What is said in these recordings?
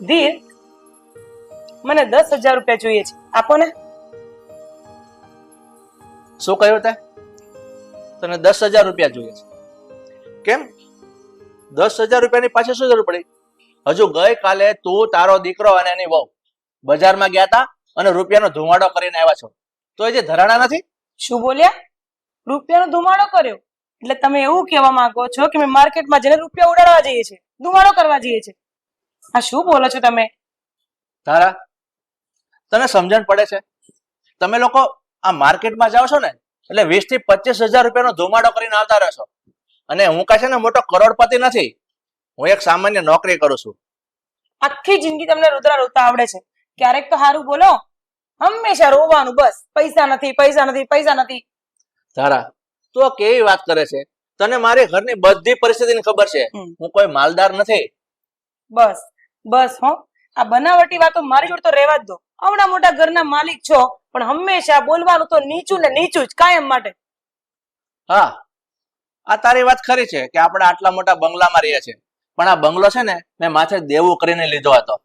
ધીર, મને 10,000 રૂપિયા જોઈએ છે, આપો ને. શું કહ્યું તે? તને 10,000 રૂપિયા જોઈએ છે? કેમ? 10,000 રૂપિયાની પાછળ શું જરૂર પડી? હજુ ગઈ કાલે તું, તારો દીકરો અને એની વહુ બજારમાં ગયા હતા અને રૂપિયાનો ધુમાડો કરીને આવ્યા છો, તો એ જે ધરાણા નથી? શું બોલ્યા? રૂપિયાનો ધુમાડો કર્યો એટલે તમે એવું કહેવા માંગો છો કે મેં માર્કેટમાં જઈને રૂપિયા ઉડાડવા જઈએ છે, ધુમાડો કરવા જઈએ છે? આ શું બોલો છો તમે? તારા તને સમજણ પડે છે? તમે લોકો આ માર્કેટમાં જાઓ છો ને એટલે 20 થી 25,000 રૂપિયાનો ધુમાડો કરીને આવતા રહેશો. અને હું કાંઈ છે ને મોટો કરોડપતિ નથી, હું એક સામાન્ય નોકરી કરું છું. આખી જિંદગી તમને રુદ્રા રોતા આવડે છે, ક્યારેક તો સારું બોલો. હંમેશા રોવાનું, બસ પૈસા નથી, પૈસા નથી, પૈસા નથી. તારા તું આ કેવી વાત કરે છે? તને મારી ઘરની બધી પરિસ્થિતિની ખબર છે. હું કોઈ માલદાર નથી. બસ બસ હો, આ બનાવટી વાતો મારી જોડે તો રહેવા જ દો. આવડા મોટા ઘરના માલિક છો પણ હંમેશા બોલવાનું તો નીચું ને નીચું જ, કાયમ માટે. હા, આ તારી વાત ખરી છે કે આપણે આટલા મોટા બંગલામાં રહીએ છીએ, પણ આ બંગલો છે ને મેં માથે દેવું કરીને લીધો હતો.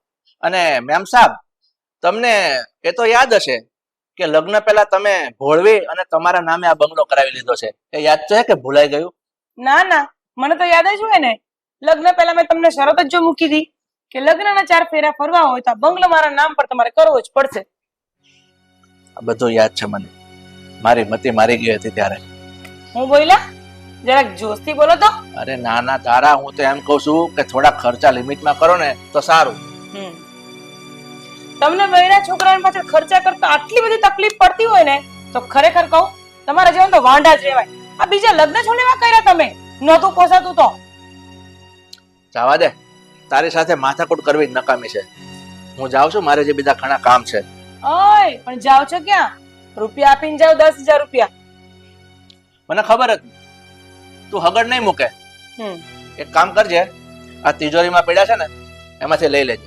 અને મેમ સાહેબ, તમને એ તો યાદ હશે કે લગ્ન પહેલા તમે ભોળવી અને તમારા નામે આ બંગલો કરાવી લીધો છે. એ યાદ છે કે ભૂલાઈ ગયું? ના ના, મને તો યાદ જ હોય ને. લગ્ન પહેલા મેં તમને શરત જ જો મૂકી હતી કે લગ્નના 4 ફેરા ફરવા હોય તો આ બંગલો મારા નામ પર તમારે કરવો જ પડશે. આ બધું યાદ છે મને. મારી મતી મારી ગઈ હતી ત્યારે. હું બોલ્યા? જરાક જોશથી બોલો તો. અરે ના ના તારા, હું તો એમ કઉ છું કે થોડા ખર્ચા લિમિટમાં કરો ને તો સારું. તમને બૈરા છોકરાની પાછળ ખર્ચા કરતા આટલી બધી તકલીફ પડતી હોય ને તો ખરેખર કહું, તમારા જીવન તો વાંઢા જ રહેવાય. આ બીજા લગ્ન છોડવા કર્યા તમે, નહોતું પોસાતું તો. જવા દે, તારી સાથે માથાકૂટ કરવી જ નકામી છે. હું જાઉં છું, મારે જે બીજા ઘણા કામ છે. ઓય પણ જાવ છો ક્યાં? રૂપિયા આપીને જાવ, 10,000 રૂપિયા. મને ખબર હતી તું હગડ નહીં મૂકે. એક કામ કરજે, આ તિજોરીમાં પડ્યા છે ને એમાંથી લઈ લેજે.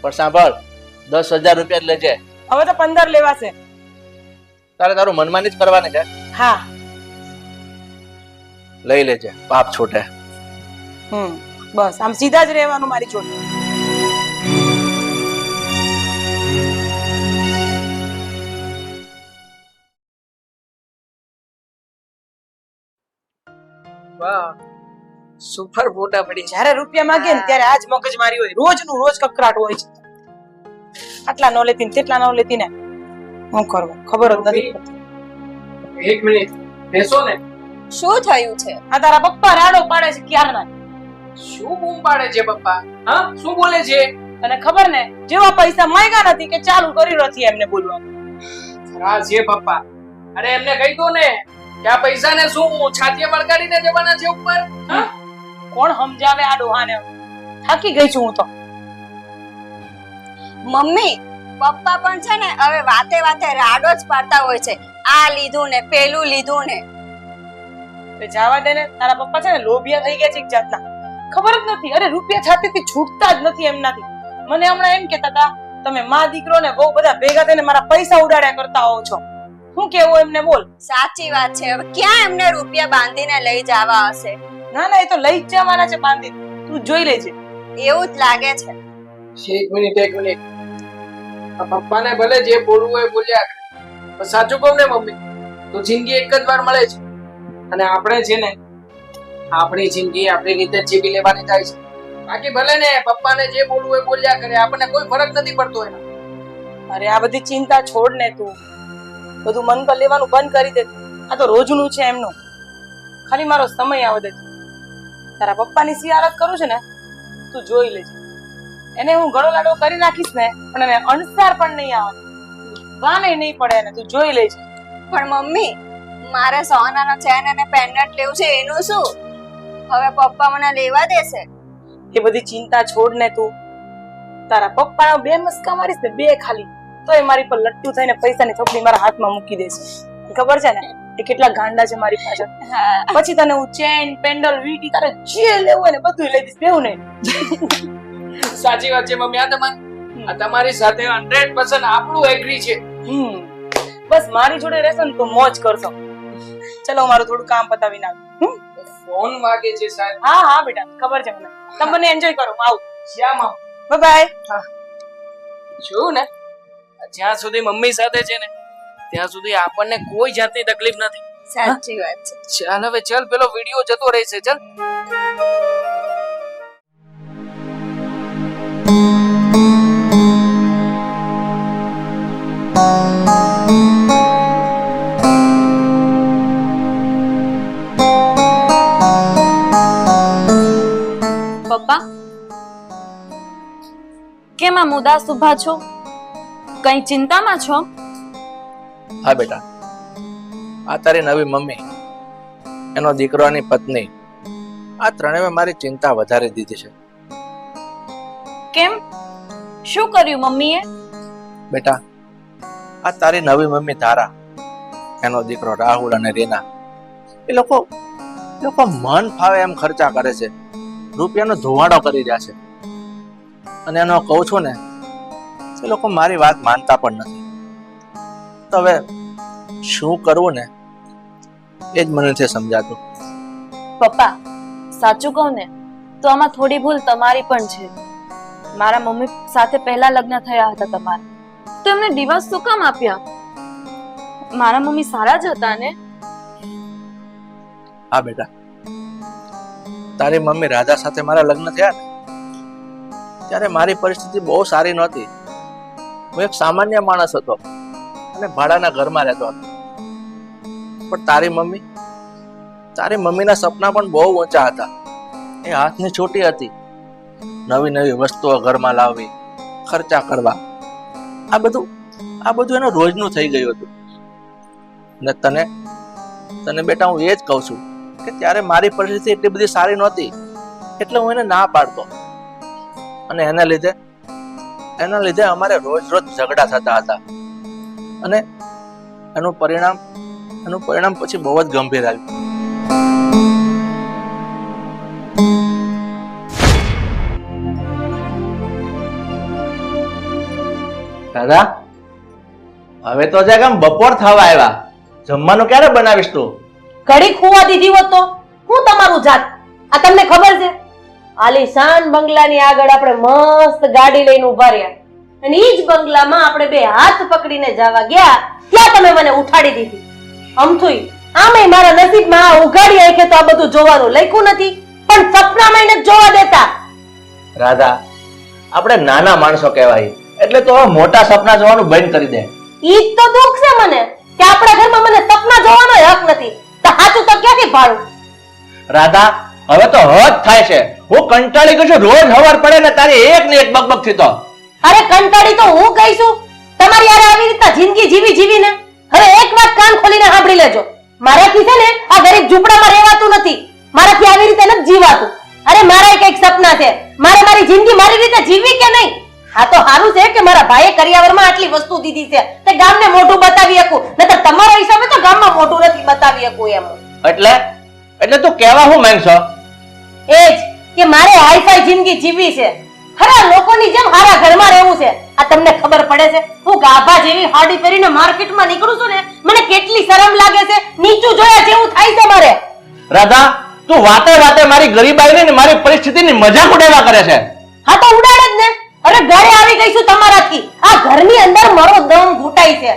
પણ સાંભળ, 10,000 રૂપિયા જ લેજે. હવે તો 15 લેવાશે. તારે તારું મનમાની જ કરવાની છે. હા, લઈ લેજે, પાપ છૂટે. બસ આમ સીધા જ રહેવાનું મારી જોડે. વાહ, સુપર ફોટા પડી. જ્યારે રૂપિયા માંગે ને ત્યારે આજ મગજ મારી હોય, રોજનું રોજ કકરાટ હોય છે. આટલા નો લેતી ને તેટલા નો લેતી ને શું કરવું ખબર જ નથી પડતી. એક મિનિટ બેસો ને. શું થયું છે? આ તારા પપ્પા રાડો પાડે છે ક્યારના. શું બૂમ પાડે છે પપ્પા? હા, શું બોલે છે? તને ખબર ને, જેવા પૈસા માંગ્યા નથી કે ચાલુ કર્યું નથી એમને બોલવાનું. ખરા છે પપ્પા. અરે એમને કહી દો ને કે આ પૈસાને શું છાતીએ બળગાડીને દેવાના છે ઉપર. હા, કોણ સમજાવે આ ડોહાને? થાકી ગઈ છું હું તો. મમ્મી, પપ્પા પણ છે ને હવે વાતે વાતે રાડો જ પાડતા હોય છે. આ લીધું ને પેલું લીધું ને. તે જવા દે ને, તારા પપ્પા છે ને લોભિયા થઈ ગયા છે એક જાતના. ખબર જ નથી, અરે રૂપિયા છાતીથી છૂટતા જ નથી એમનાથી. મને હમણાં એમ કહેતા હતા તમે માં દીકરો ને બહુ બધા ભેગા થઈને મારા પૈસા ઉડાડ્યા કરતા હોવ છો. શું કેવું એમને બોલ. સાચી વાત છે. હવે ક્યાં એમને રૂપિયા બાંધીને લઈ જવા હશે? ના ના, એ તો લઈ જ જવાના છે બાંધી. તું જોઈ લેજે. એવું જ લાગે છે. એક મિનિટ. આ પપ્પાને ભલે જે બોલવું હોય બોલ્યા કરે, પણ સાચું કહું ને મમ્મી, તો જિંદગી એક જ વાર મળે છે. અને આપણે છે ને આપણી જિંદગી આપણી રીતે જીવી લેવાની થાય છે. બાકી ભલે ને પપ્પાને જે બોલવું હોય બોલ્યા કરે, આપણને કોઈ ફરક નથી પડતો એનો. અરે આ બધી ચિંતા છોડ ને તું. બધું મન પર લેવાનું બંધ કરી દે. આ તો રોજનું છે એમનું. ખાલી મારો સમય આવે દે. તારા પપ્પાની સિયારત કરું છે ને, તું જોઈ લેજે. એને હું ગળો લાડો કરી નાખીશ ને, પણ એને અણસાર પણ નહીં આવે, વાને નહીં પડે એને. તું જોઈ લેજે. પણ મમ્મી, મારે સોનાનો ચેન અને પેન્ડન્ટ લેવું છે, એનું શું? હવે પપ્પા મને લેવા દેશે? એ બધી ચિંતા છોડ ને તું. તારા પપ્પાના 2 મસ્કા મારીશ ને, 2 ખાલી, તો એ મારી પર લટ્ટુ થઈને પૈસાની થપ્પડી મારા હાથમાં મૂકી દેશે. ખબર છે ને એ કેટલા ગાંડા છે મારી પાછળ. પછી તને હું ચેન, પેન્ડલ, વીટી, તારે જે લેવું હોય ને બધું લઈ દઈશ. દેવું નહીં? સાચી વાત છે મમ્મી. આ તમારી સાથે 100% આપણું એગ્રી છે. બસ મારી જોડે રહેશો ને તો મોજ કરશો. ચલો મારું થોડું કામ પતાવી નાખ. ફોન વાગે છે સાહેબ. હા હા બેટા, ખબર છે મને. તમે બંને એન્જોય કરો. આવું. શ્યામ બાય. જોયું ને, જ્યાં સુધી મમ્મી સાથે છે ને ત્યાં સુધી આપણને કોઈ જાતની તકલીફ નથી. સાચી વાત છે. ચાલ હવે ચાલ, પેલો વિડીયો જતો રહેશે. ચાલ. પપ્પા કેમ આમ ઉદાસ ઊભા છો? કઈ ચિંતામાં છો? હા બેટા, આ તારી નવી મમ્મી, એનો દીકરાની પત્ની, આ ત્રણેય મારી ચિંતા વધારી દીધી છે. કેમ? શું કર્યું મમ્મીએ? બેટા, આ તારી નવી મમ્મી ધારા, એનો દીકરો રાહુલ અને રીના, એ લોકો મન ફાવે એમ ખર્ચા કરે છે, રૂપિયાનો ધોવાડો કરી રહ્યા છે. અને એનો કહું છું ને, એ લોકો મારી વાત માનતા પણ નથી. તો હવે શું કરવું ને એ જ મને નથી સમજાતું. પપ્પા સાચું કહું ને તો આમાં થોડી ભૂલ તમારી પણ છે. મારા મમ્મી સાથે પહેલા લગ્ન થયા હતા તમારા, તો એમને ડિવોર્સ શું કામ આપ્યા? મારા મમ્મી સારા જ હતા ને? હા બેટા, તારી મમ્મી રાધા સાથે મારા લગ્ન થયા ને ત્યારે મારી પરિસ્થિતિ બહુ સારી નહોતી. હું એક સામાન્ય માણસ હતો અને ભાડાના ઘરમાં રહેતો હતો. પણ તારી મમ્મીના સપના પણ બહુ ઊંચા હતા. એ હાથની છોટી હતી. નવી નવી વસ્તુઓ ઘરમાં લાવવી, ખર્ચા કરવા, આ બધું એનું રોજનું થઈ ગયું હતું. ને તને બેટા હું એ જ કહું છું કે ત્યારે મારી પરિસ્થિતિ એટલી બધી સારી નહોતી, એટલે હું એને ના પાડતો. અને એના લીધે અમારે રોજ ઝઘડા થતા હતા. અને એનું પરિણામ પછી બહુ જ ગંભીર આવ્યું. દાદા, હવે તો જે કામ બપોર થવા આવ્યા, જમવાનું ક્યારે બનાવીશ તું? ઘડી ખુવા દીધી હોત તો હું તમારું જાત. આ તમને ખબર છે, આલીશાન બંગલાની આગળ આપણે મસ્ત ગાડી લઈને ઉભા રહ્યા અને ઈ જ બંગલામાં આપણે બે હાથ પકડીને જવા ગયા, ત્યાં તમે મને ઉઠાડી દીધી. અમથુઈ આમે મારા નસીબમાં આ ઉઘાડી આંખે તો આ બધું જોવાનું લખ્યું નથી, પણ સપનામાં એને જોવા દેતા. રાધા, આપણે નાના માણસો કહેવાય, એટલે તો હવે મોટા સપના જોવાનું બંધ કરી દે. ઈ જ તો દુઃખ છે મને કે આપણા ઘરમાં મને સપના જોવાનો હક નથી. તો સાચું તો ક્યાંથી પાડું? રાધા, હવે તો હદ થાય છે. હું કંટાળી ગયો છું. રોજ હવાર પડે ને તારી એક ને એક બકબક થી તો. અરે કંટાળી તો હું ગઈ છું તમારી યાર આવી રીતના જિંદગી જીવીને. હવે એક વાત કાન ખોલીને સાંભળી લેજો, મારાથી છે ને આ ગરીબ ઝૂંપડામાં રહેવાતું નથી, મારાથી આવી રીતે નથી જીવાતું. અરે મારા કઈક સપના છે, મારે મારી જિંદગી મારી રીતે જીવવી કે નહીં? આ તો સારું છે કે મારા ભાઈએ કરિયાવરમાં આટલી વસ્તુ દીધી છે તે ગામને મોઢું બતાવી શકું, નતર તમારા હિસાબે તો ગામમાં મોઢું નથી બતાવી શકું એમ. એટલે તું કહેવા હું માંગશો? એ જ કે મારે હાઈફાઈ જિંદગી જીવવી છે, ખરા લોકોની જેમ હારા ઘરમાં રહેવું છે. આ તમને ખબર પડે છે? હું ગાભા જેવી હાડી પહેરીને માર્કેટમાં નીકળું છું ને મને કેટલી શરમ લાગે છે, નીચું જોયા જેવું થાય છે મારે. રાધા, તું વાતે મારી ગરીબાઈને ને મારી પરિસ્થિતિની મજાક ઉડાવ્યા કરે છે. હા તો ઉડાડે જ ને. અરે ઘરે આવી ગઈ છું તમારાથી, આ ઘરની અંદર મારો દમ ઘૂંટાય છે.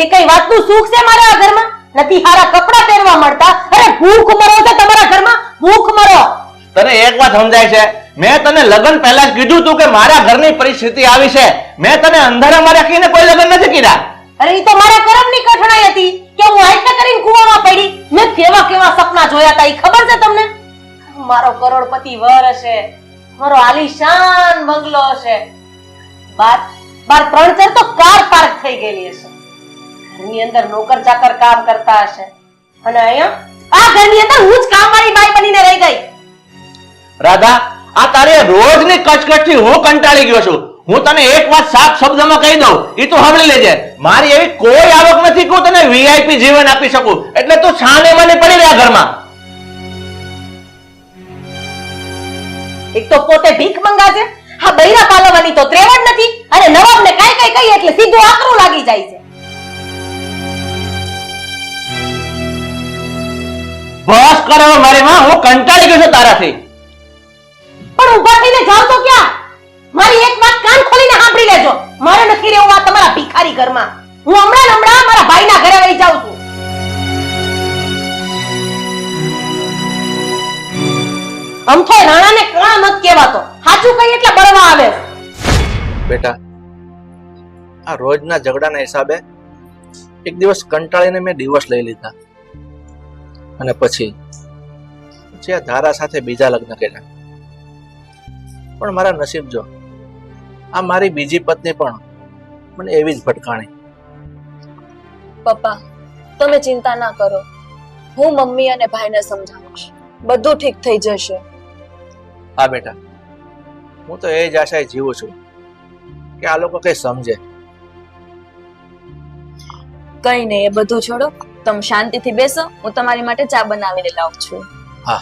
એ કઈ વાતનું સુખ છે મારે આ ઘરમાં? નથી હારા કપડા પહેરવા મળતા. અરે ભૂખ મરો છે તમારા ઘરમાં, ભૂખ મરો. તને એક વાત સમજાય છે? મેં તને લગ્ન પહેલા જ કીધું તું કે મારા ઘરની પરિસ્થિતિ આવી છે. મેં તને અંધારામાં રાખીને કોઈ લગ્ન નથી કર્યા. અરે ઈ તો મારા કરમની કઠણાઈ હતી કે હું આટલા કરીને કૂવામાં પડી. મેં કેવા સપના જોયા હતા ઈ ખબર છે તમને? મારો કરોડપતિ વર હશે, મારો આલીશાન બંગલો હશે, બાર 3-4 તો કાર પાર્ક થઈ ગયેલી હશે, ઘરની અંદર નોકર ચાકર કામ કરતા હશે, અને અહીંયા આ ઘરની અંદર હું જ કામવાળી બાઈ બનીને રહી ગઈ. રાધા, આ તારી રોજની કચકચથી હું કંટાળી ગયો છું. હું તને એક વાત સાફ શબ્દમાં કહી દઉં, ઈ તું સાંભળી લેજે. મારી એવી કોઈ આવક નથી કે હું તને વીઆઈપી જીવન આપી શકું, એટલે તું છાને મને પડી રહ્યા ઘરમાં. એક તો પોતે ભીખ મંગા છે, હા બૈરા પાલવાની તો ત્રેવડ નથી, અને નવાબને કાઈ કઈ એટલે સીધું આકરું લાગી જાય છે. બસ કરો મારી માં, હું કંટાળી ગયો છું તારાથી. પણ ઊભા થઈને જાવ તો ક્યાં? મારી એક વાત કાન ખોલીને સાંભળી લેજો. મારે નથી રહેવું આ તમારા ભિખારી ઘરમાં. હું હમણાં મારા ભાઈના ઘરે વહી જાઉં છું. અમથો રાણાને કાં મત કહેવાતો. સાચું કઈ એટલે બળવા આવે. બેટા, આ રોજના ઝઘડાના હિસાબે એક દિવસ કંટાળીને મેં ડિવોર્સ લઈ લીધા અને પછી આ ધારા સાથે બીજા લગ્ન કર્યા. પણ મારા નસીબ જો, આ મારી બીજી પત્ની પણ મને એવી જ ભટકાણી. પપ્પા, તમે ચિંતા ના કરો. હું મમ્મી અને ભાઈને સમજાવીશ. બધું ઠીક થઈ જશે. હા બેટા, હું તો એ જ આશાએ જીવું છું કે આ લોકો કઈ સમજે. કઈ નહીં, એ બધું છોડો. તમે શાંતિથી બેસો, હું તમારી માટે ચા બનાવીને લાવું છું. હા.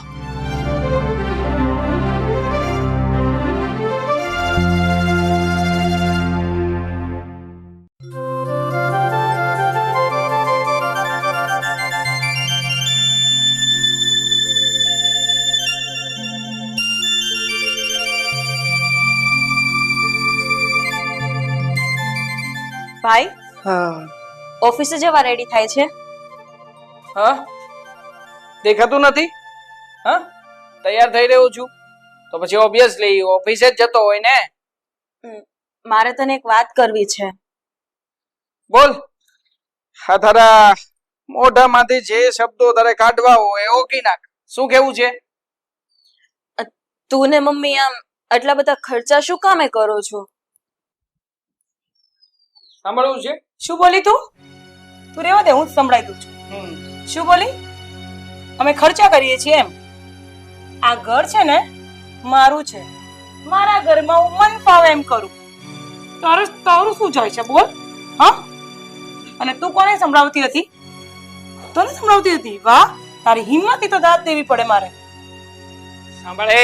ભાઈ, હા ઓફિસે જવા રેડી થાય છે? હા, દેખાતું નથી? હા, તૈયાર થઈ રહ્યો છું તો પછી ઓબ્વિયસલી ઓફિસે જ જતો હોય ને. મારે તને એક વાત કરવી છે. બોલ. હા, તારા મોઢામાંથી જે શબ્દો તારે કાઢવા હોય એ ઓકી નાખ. શું કેવું છે? તું ને મમ્મી આમ આટલા બધા ખર્ચા શું કામે કરો છો? સાંભળવું છે? શું બોલી તું? તું રેવા દે, હું જ સંભળાઈ દઉં છું. શું બોલી? અમે ખર્ચા કરીએ છીએ એમ? આ ઘર છે ને મારું છે. મારા ઘરમાં હું મન ફાવે એમ કરું. તારું શું જાય છે બોલ? હા? અને તું કોને સંભળાવતી હતી? તને સંભળાવતી હતી? વાહ, તારી હિંમત તો દાદ દેવી પડે મારે. સાંભળે,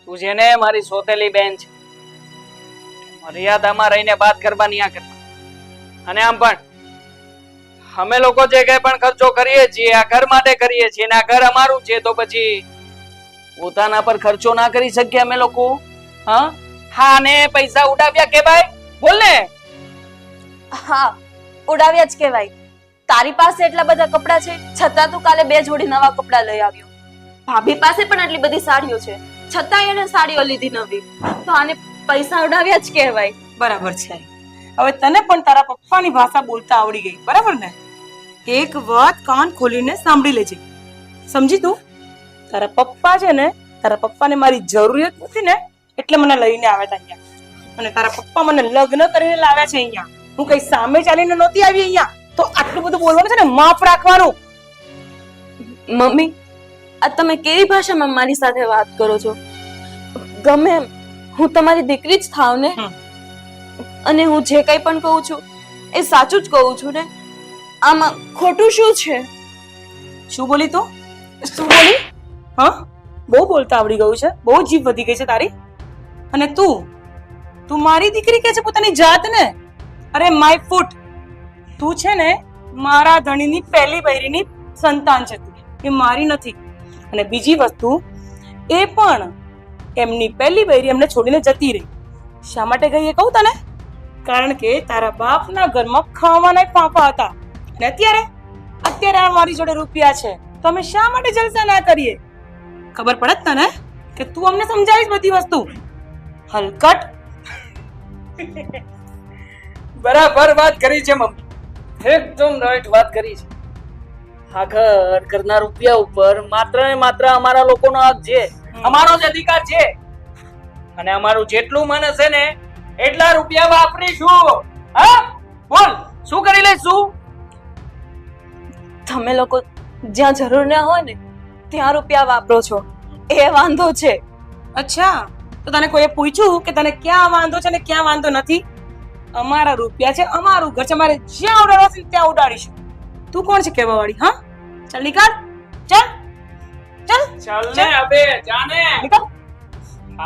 તું છે ને મારી સોતેલી બેન છે. મર્યાદામાં રહીને વાત કરવાની આ કરતા. અને આમ પણ અમે લોકો જે કઈ પણ ખર્ચો કરીએ છીએ આ ઘર માટે કરીએ છીએ, આ ઘર અમારું છે, તો પછી પોતાના પર ખર્ચો ના કરી શકીએ અમે લોકો? હા હા, ને પૈસા ઉડાવ્યા કે ભાઈ? બોલ ને. હા, ઉડાવ્યા જ કહેવાય. તારી પાસે એટલા બધા કપડા છે, છતાં તું કાલે 2 જોડી નવા કપડા લઈ આવ્યો. ભાભી પાસે પણ આટલી બધી સાડીઓ છે, છતાં એને સાડીઓ લીધી નવી. તો આને પૈસા ઉડાવ્યા જ કહેવાય. બરાબર છે. હવે તને પણ તારા પપ્પાની ભાષા બોલતા આવડી ગઈ, બરાબર ને? એક વાત કાન ખોલીને સાંભળી લેજે. સમજી તું? તારા પપ્પા છે ને, તારા પપ્પાને મારી જરૂરિયાત નથી ને એટલે મને લઈને આવ્યા હતા અહીંયા. અને તારા પપ્પા મને લગ્ન કરીને લાવ્યા છે અહીંયા. હું કઈ સામે ચાલીને નહોતી આવી અહીંયા. તો આટલું બધું બોલવાનું છે ને માફ રાખવાનું. મમ્મી, આ તમે કેવી ભાષામાં મારી સાથે વાત કરો છો? ગમે એમ, હું તમારી દીકરી જ થાવ ને. અને હું જે કંઈ પણ કહું છું એ સાચું જ કહું છું ને. આમાં ખોટું શું છે? શું બોલી તું? શું બોલી? હા, બહુ બોલતા આવડી ગયું છે. બહુ જીભ વધી ગઈ છે તારી. અને તું મારી દીકરી કે છે પોતાની જાતને? અરે માય ફૂટ, તું છે ને મારા ધણીની પહેલી બૈરીની સંતાન છે. તું એ મારી નથી. અને બીજી વસ્તુ, એ પણ એમની પહેલી બૈરી એમને છોડીને જતી રહી. શા માટે ગઈ એ કહું તને? કારણ કે તારા બાપના ઘરમાં ખાવાના ફાંફા હતા. અને અત્યારે મારી જોડે રૂપિયા છે તો અમે શા માટે જલસા ના કરીએ? ખબર પડે તને કે તું અમને સમજાવીશ બધી વસ્તુ? હલકટ. બરાબર વાત કરી છે મમ્મી, એકદમ રાઈટ વાત કરી છે. આ ઘરના રૂપિયા ઉપર માત્ર ને માત્ર અમારા લોકોનો હક છે, અમારો જ અધિકાર છે. અને અમારું જેટલું મન હશે ને એટલા રૂપિયા વાપરીશું. હા, બોલ શું કરી લઈશું? તમે લોકો જ્યાં જરૂર ના હોય ને ત્યાં રૂપિયા વાપરો છો, એ વાંધો છે. અચ્છા, તો તને કોઈએ પૂછ્યું કે તને ક્યાં વાંધો છે ને ક્યાં વાંધો નથી? અમારા રૂપિયા છે, અમારું ઘર છે, અમારે જ્યાં ઉડાડવા છે ત્યાં ઉડાડીશું. તું કોણ છે કહેવા વાળી? હા, ચાલ નીકળ, ચાલ ચાલ ચાલ ને અબે જાને. નીકળ.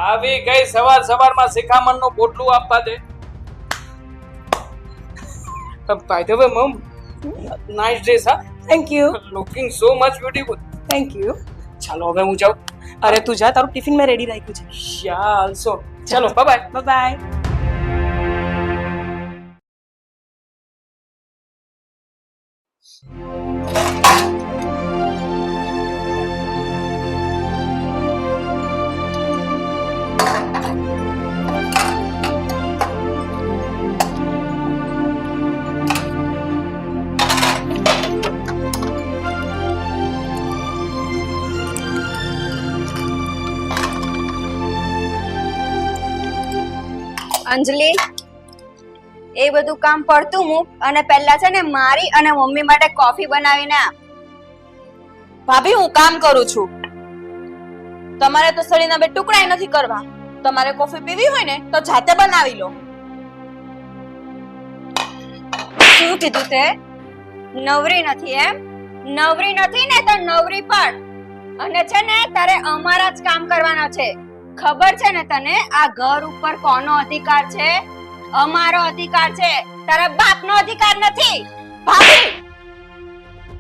આવી ગઈ સવારમાં શિખામણનું પોટલું આપવા દે. બાય ધ વે મમ, નાઇસ ડ્રેસ. હા, thank you. Looking so much beautiful. Thank you. ચાલો હવે હું જાઉં. અરે તું જા, તારું ટિફિન મેં રેડી રાખ્યું છે. ચાલશો. ચલો બાય. બાય. અંજલિ, એ બધું કામ પડતું મૂક અને પહેલા છે ને મારી અને મમ્મી માટે કોફી બનાવીને આપ. ભાભી હું કામ કરું છું, તમારે તો સળીના બે ટુકડા નથી કરવા. તમારે કોફી પીવી હોય ને તો જાતે બનાવી લો. શું કીધું તે? નવરી નથી એમ? નવરી નથી ને તો નવરી પણ. અને છે ને તારે અમારા જ કામ કરવાના છે. ખબર છે ને તને આ ઘર ઉપર કોનો અધિકાર છે? અમારો અધિકાર છે, તારા બાપનો અધિકાર નથી. ભાભી,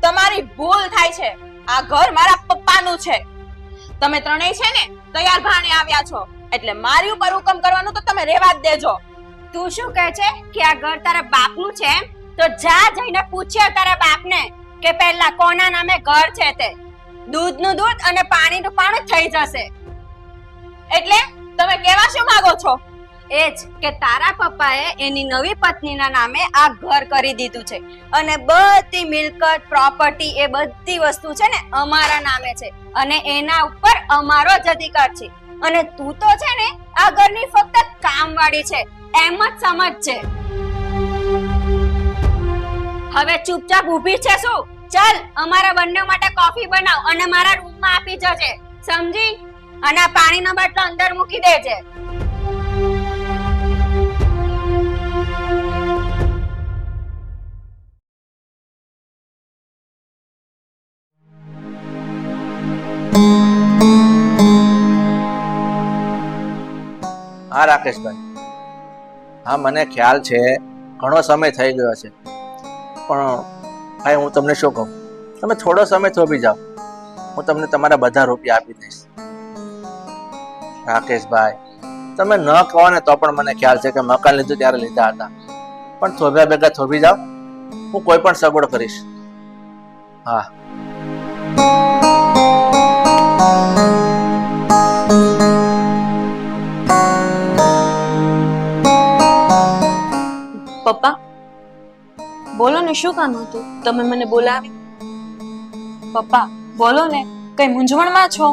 તમારી ભૂલ થાય છે. આ ઘર મારા પપ્પાનું છે. તમે ત્રણેય છે ને તૈયાર ભાણે આવ્યા છો, એટલે મારી ઉપર હુકમ કરવાનું તો તમે રહેવા જ દેજો. તું શું કહે છે કે આ ઘર તારા બાપનું છે એમ? તો જા જઈને પૂછે તારા બાપને કે પહેલા કોના નામે ઘર છે તે. દૂધનું દૂધ અને પાણીનું પાણી થઈ જશે. એટલે તમે કેવા શું માંગો છો? એ જ કે તારા પપ્પાએ એની નવી પત્નીના નામે આ ઘર કરી દીધું છે અને બધી મિલકત પ્રોપર્ટી એ બધી વસ્તુ છે ને અમારા નામે છે અને એના ઉપર અમારો જ અધિકાર છે. અને તું તો છે ને આ ઘરની ફક્ત કામવાળી છે એમ જ સમજજે. હવે ચૂપચાપ ઊભી છે શું? ચાલ અમારા બંને માટે કોફી બનાવ અને મારા રૂમમાં આપી જજે, સમજી? અને આ પાણીનો બાટલો અંદર મૂકી દેજે. હા રાકેશભાઈ, હા મને ખ્યાલ છે ઘણો સમય થઈ ગયો છે, પણ ભાઈ હું તમને શું કહું, તમે થોડો સમય થોભી જાઓ, હું તમને તમારા બધા રૂપિયા આપી દઈશ. રાકેશભાઈ, તમે ન કહો ને તો પણ મને ખ્યાલ છે કે મકાન લીધું ત્યારે લીધા હતા, પણ થોભ્યા ભેગા થોભી જાઓ, હું કોઈ પણ સગવડ કરીશ. હા પપ્પા, બોલો ને શું કામ હતું? તમે મને બોલાવી. પપ્પા બોલો ને, કઈ મૂંઝવણમાં છો?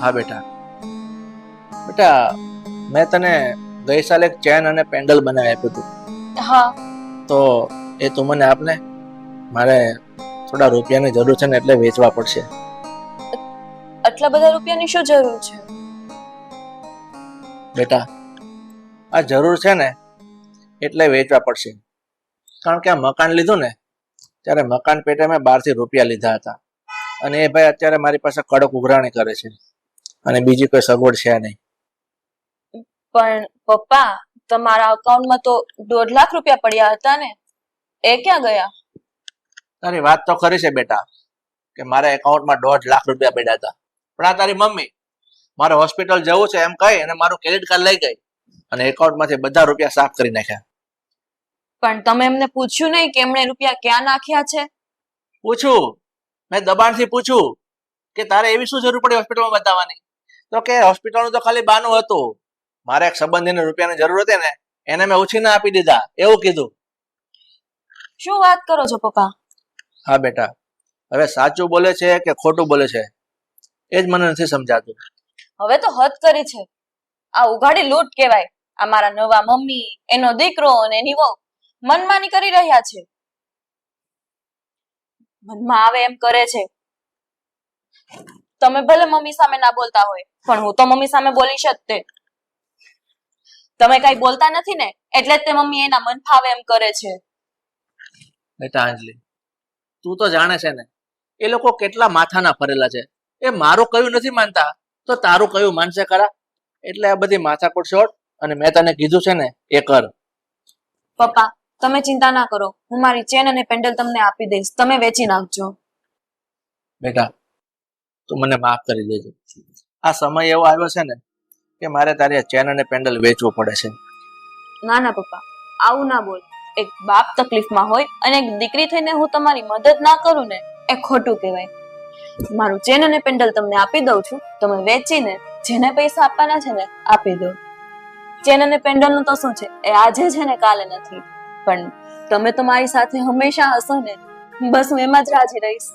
હા બેટા, બેટા મેં તને ગઈ સાલ એક ચેન અને પેન્ડલ બનાવી આપ્યું હતું, હા. તો એ તું મને આપને. મારે થોડા રૂપિયાની જરૂર છે ને એટલે વેચવા પડશે. આટલા બધા રૂપિયાની શું જરૂર છે? બેટા આ જરૂર છે ને એટલે વેચવા પડશે, કારણ કે આ મકાન લીધું ને ત્યારે મકાન પેટે મેં બહારથી રૂપિયા લીધા હતા, અને એ ભાઈ અત્યારે મારી પાસે કડક ઉઘરાણી કરે છે, અને બીજી કોઈ સગવડ છે નહીં. પણ પપ્પા, તમારા અકાઉન્ટમાં તો 1.5 લાખ રૂપિયા પડ્યા હતા ને, એ ક્યાં ગયા? તારી વાત તો ખરી છે બેટા કે મારા એકાઉન્ટમાં 1.5 લાખ રૂપિયા પડ્યા હતા, પણ આ તારી મમ્મી મારે હોસ્પિટલ જવું છે એમ કહી અને મારું ક્રેડિટ કાર્ડ લઈ ગઈ અને એકાઉન્ટમાંથી બધા રૂપિયા સાફ કરી નાખ્યા. પણ તમે એમને પૂછ્યું નહીં કે એમણે રૂપિયા ક્યાં નાખ્યા છે? પૂછું, મેં દબાણથી પૂછું કે તારે એવી શું જરૂર પડી હોસ્પિટલમાં બતાવવાની, તો કે હોસ્પિટલનું તો ખાલી બાનું હતું, મારે એક સંબંધીને રૂપિયાની જરૂર હતી ને એને મેં ઉછીને આપી દીધા, એવું કીધું. શું વાત કરો છો પપ્પા? હા બેટા, હવે સાચું બોલે છે કે ખોટું બોલે છે એ જ મને નથી સમજાતું. હવે તો હદ કરી છે. આ ઉઘાડી લૂંટ કહેવાય. આ મારા નવા મમ્મી, એનો દીકરો અને એની વહુ મનમાની કરી રહ્યા છે. મનમાં આવે એમ કરે છે. તમે ભલે મમ્મી સામે ના બોલતા હોય, પણ હું તો મમ્મી સામે બોલીશ જ તે. તમે કઈ બોલતા નથી ને એટલે જ તે મમ્મી એના મન ફાવે એમ કરે છે. બેટા અંજલિ, તું તો જાણે છે ને એ લોકો કેટલા માથાના ફરેલા છે, એ મારું કયું નથી માનતા તો તારું કયું માનશે ખરા? એટલે આ બધી માથાકૂટ છોડ અને મેં તને કીધું છે ને એ કર. પપ્પા તમે ચિંતા ના કરો, હું મારી ચેન અને પેન્ડલ તમને આપી દઈશ, તમે વેચી નાખજો. બેટા તું મને માફ કરી દેજો. આ સમય એવો આવ્યો છે ને કે મારે તારી આ ચેન અને પેન્ડલ વેચવું પડે છે. ના ના પપ્પા, આવું ના બોલ. એક બાપ તકલીફમાં હોય અને એક દીકરી થઈને હું તમારી મદદ ના કરું ને એ ખોટું કહેવાય. મારું ચેન અને પેન્ડલ તમને આપી દઉં છું, તમે વેચીને જેને પૈસા આપવાના છે ને આપી દો. ચેન અને પેન્ડલ નું તો શું છે, એ આજે છે ને કાલે નથી. પણ તમે તો મારી સાથે હંમેશા હશો ને, બસ હું એમાં જ રાજી રહીશ.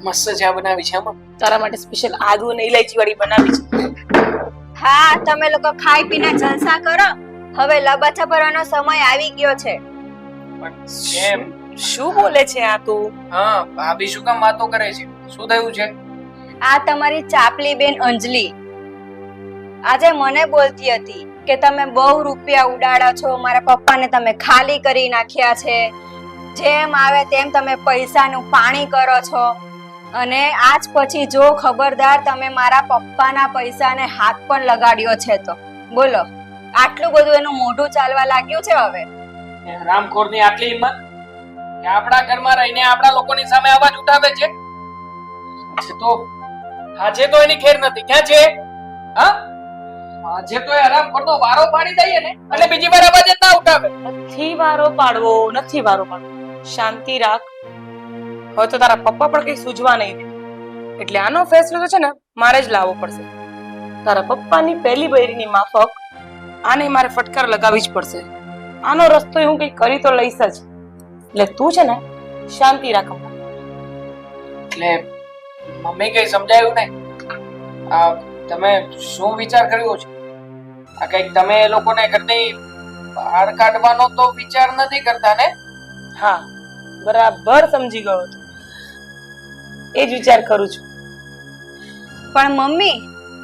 મસ્ત ચા બનાવી છે આમાં. તારા માટે સ્પેશિયલ આદુ અને ઇલાયચી વાળી બનાવી છે. હા, તમે લોકો ખાઈ પીને જલસા કરો. હવે લબાચા ભરવાનો સમય આવી ગયો છે. પણ કેમ? શું બોલે છે આ તું? હા, ભાભી શું કામ વાતો કરે છે? શું થયું છે? આ તમારી ચાપલી બેન અંજલિ આજે મને બોલતી હતી કે તમે બહુ રૂપિયા ઉડાડો છો, મારા પપ્પાને તમે ખાલી કરી નાખ્યા છે, જેમ આવે તેમ તમે પૈસાનું પાણી કરો છો, અને આજ પછી જો ખબરદાર તમે મારા પપ્પાના પૈસાને હાથ પણ લગાડ્યો છે તો બોલો, આટલું બધું એનું મોઢું ચાલવા લાગ્યું છે હવે. રામખોરની આટલી હિંમત કે આપણા ઘરમાં રહીને આપણા લોકોની સામે અવાજ ઉઠાવે છે. તો આજે તો એની ખેર નથી. ક્યાં છે? હા, આજે તો એ હરામખોરનો વારો પાડી દઈએ ને એટલે બીજી વાર અવાજ જ ના ઉઠાવે. નથી વારો પાડવો, નથી વારો પાડવો. શાંતિ રાખ. હવે તો તારા પપ્પા પણ કઈ સૂઝવા નહીં દે, એટલે આનો ફેસલો તો છે ને મારે જ લાવવો પડશે. તારા પપ્પાની પહેલી બૈરીની માફક આને મારે ફટકાર લગાવવી જ પડશે. આનો રસ્તો હું કઈ કરી તો લઈશ જ. એટલે તું છે ને શાંતિ રાખ. એટલે મમ્મી કઈ સમજાયું નહીં? આ તમે શું વિચાર કર્યો છે? આ કઈક તમે એ લોકોને ઘરની બહાર કાઢવાનો તો વિચાર નથી કરતા ને? હા, બરાબર સમજી ગયો છું. એ જ વિચાર કરું છું. પણ મમ્મી,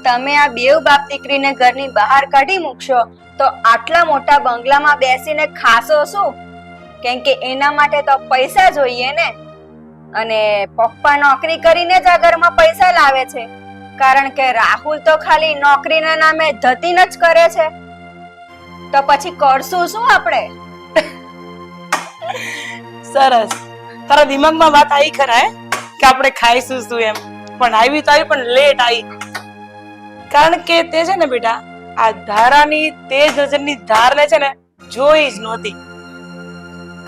તમે આ બેવ બાપ દીકરીને ઘરની બહાર કાઢી મૂકશો તો આટલા મોટા બંગલામાં બેસીને ખાશો શું? કેમ કે એના માટે તો પૈસા જોઈએ ને, અને પપ્પા નોકરી કરીને જ આ ઘરમાં પૈસા લાવે છે, કારણ કે રાહુલ તો ખાલી નોકરીના નામે ધતીન જ કરે છે. તો પછી કરશું શું આપણે? સરસ, તારા દિમાગમાં વાત આવી ખરા કે આપણે ખાઈશું શું એમ. પણ આવી તો આવી, પણ લેટ આવી. કારણ કે તે છે ને બેટા, આ ધારાની તેજ નજરની ધારને છે ને જોઈ જ નહોતી.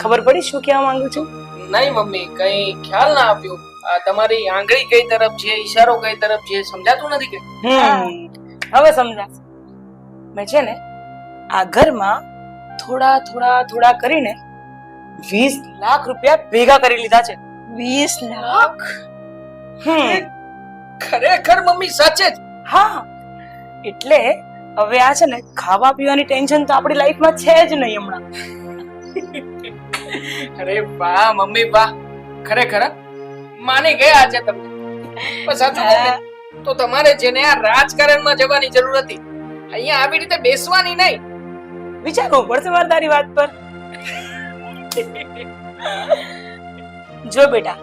ખબર પડી શું કહેવા માંગુ છું? નહીં મમ્મી, કઈ ખ્યાલ ના આપ્યો. આ તમારી આંગળી કઈ તરફ છે, ઈશારો કઈ તરફ છે, સમજાતું નથી કે? હવે સમજાશે. મેં છે ને આ ઘરમાં થોડા થોડા થોડા કરીને 20 લાખ રૂપિયા ભેગા કરી લીધા છે. 20 લાખ? ખરેખર મમ્મી, સાચે જ? હા, એટલે હવે આ છે ને ખાવા પીવાની ટેન્શન તો આપણી લાઈફમાં છે જ નહીં હમણાં. અરે વાહ મમ્મી વાહ, ખરેખર માની ગયા આજે તમે. પણ સાચું કહું ને, તો તમારે જેને આ રાજકારણમાં જવાની જરૂર હતી, અહીંયા આવી રીતે બેસવાની નહીં. વિચારવું પડશે મારે તારી વાત પર. જો બેટા,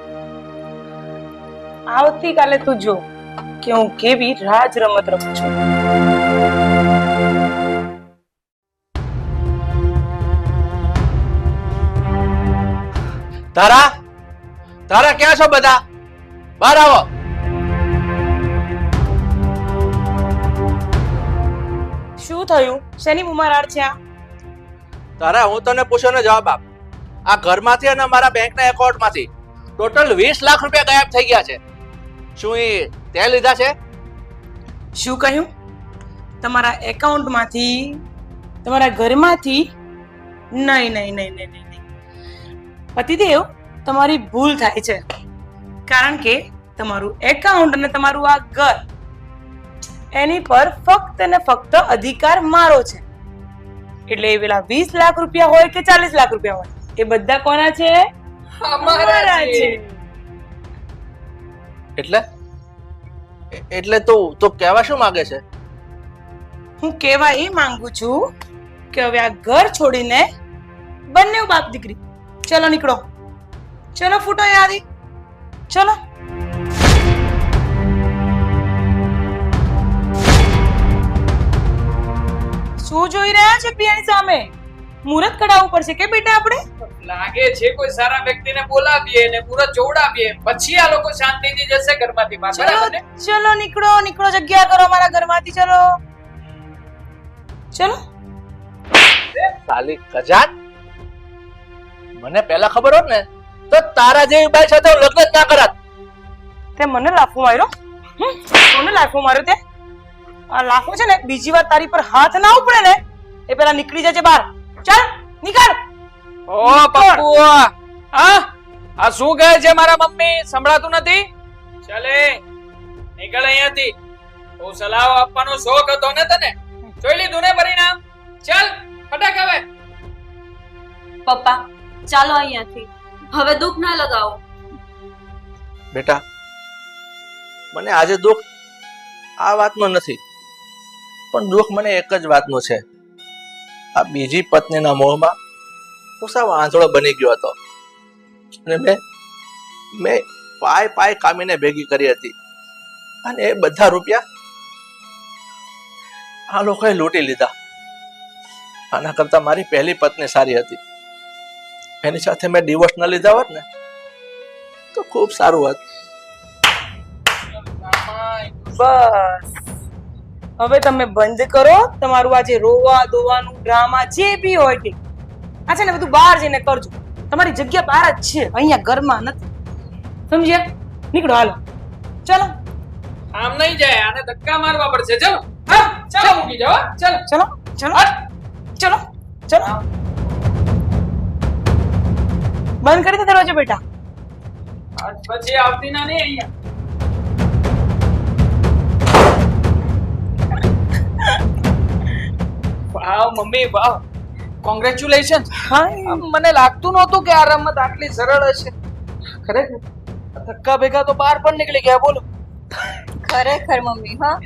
આવતીકાલે તું જો કે હું કેવી રાજ રમત રમું છું. તારા તારા ક્યાં છો બધા? બહાર આવો. શું થયું? શેની બુમારાડ છે આ? તારા, હું તને પૂછ્યો ને જવાબ આપ. આ ઘરમાંથી અને મારા બેંકના એકાઉન્ટમાંથી ટોટલ 20 લાખ રૂપિયા ગાયબ થઈ ગયા છે. શું એ તે લીધા છે? શું કહ્યું? તમારા એકાઉન્ટમાંથી, તમારા ઘરમાંથી? નહીં નહીં નહીં નહીં નહીં. પતિદેવ, તમારી ભૂલ થાય છે. કારણ કે તમારું એકાઉન્ટ અને તમારું આ ઘર, એની પર ફક્ત ને ફક્ત અધિકાર મારો છે. એટલે એ પેલા 20 લાખ રૂપિયા હોય કે 40 લાખ રૂપિયા હોય, એ બધા કોના છે? અમારા છે. એટલે તું કહેવા શું માંગે છે? હું કહેવા એ માંગુ છું કે હવે આ ઘર છોડીને બંને બાપ દીકરી ચલો નીકળો. ચલો ફૂટો યાદી, ચલો. શું જોઈ રહ્યા છે પિયાની સામે? મુહૂર્ત કઢાવવું પડશે કે બેટા આપણે? લાગે છે કોઈ સારા વ્યક્તિને બોલાવીએ ને પૂરા જોડાવીએ પછી આ લોકો શાંતિથી જશે ઘરમાંથી બહાર. ચલો બરાબર ને? ચલો નીકળો નીકળો, જગ્યા કરો મારા ઘરમાંથી. ચલો ચલો. સાલી કજાત, મને પહેલા ખબર હોત ને તો તારા જેવી બાઈ સાથે હું લગ્ન જ ના કરત. તે મને લાફો માર્યો? કોને લાફો માર્યો તે? આ લાફો છે ને બીજી વાર તારી પર હાથ ના ઉપડે ને એ પેલા નીકળી જજે બહાર. ચાલ નીકળ. ઓ પપ્પુ, હા આ શું કહે છે મારા મમ્મી? સંભળાતું નથી? ચાલે નીકળ અહીંયાથી. બહુ સલાહ આપવાનો શોખ હતો ને તને? જોઈ લીધું ને પરિણામ? ચાલ ફટાક હવે. પપ્પા ચાલો અહીંયાથી, હવે દુઃખ ના લગાવો. બેટા, મને આજે દુઃખ આ વાતનું નથી, પણ દુઃખ મને એક જ વાતનું છે. આ બીજી પત્નીના મોહમાં હું સાવ આંધળો બની ગયો હતો અને મેં પાય કામીને ભેગી કરી હતી અને એ બધા રૂપિયા આ લોકોએ લૂંટી લીધા. આના કરતા મારી પહેલી પત્ની સારી હતી. એની સાથે મેં ડિવોર્સ ન લીધા હોત ને તો ખૂબ સારું હોત. બસ હવે તમે બંધ કરો તમારું આ જે રોવા દોવાનું ડ્રામા જે બી હોય તે. આ છે ને બધું બહાર જઈને કરજો. તમારી જગ્યા બહાર જ છે, અહીંયા ઘરમાં નથી. સમજ્યા? નીકળો હાલો. ચલો આમ નહીં જાય, આને ધક્કા મારવા પડશે. ચલો હા ચાલો મૂકી જાઓ. ચલો ચલો ચલો ચલો ચલો. બંધ કરી દે દરવાજો બેટા. આજ પછી આવતી ના નહીં અહીંયા. વાવ મમ્મી વાવ, કોંગ્રેચ્યુલેશન. મને લાગતું નહોતું કે આ રમત આટલી સરળ હશે. ખરેખર ધક્કા ભેગા તો બહાર પણ નીકળી ગયા. બોલો. ખરેખર મમ્મી, હા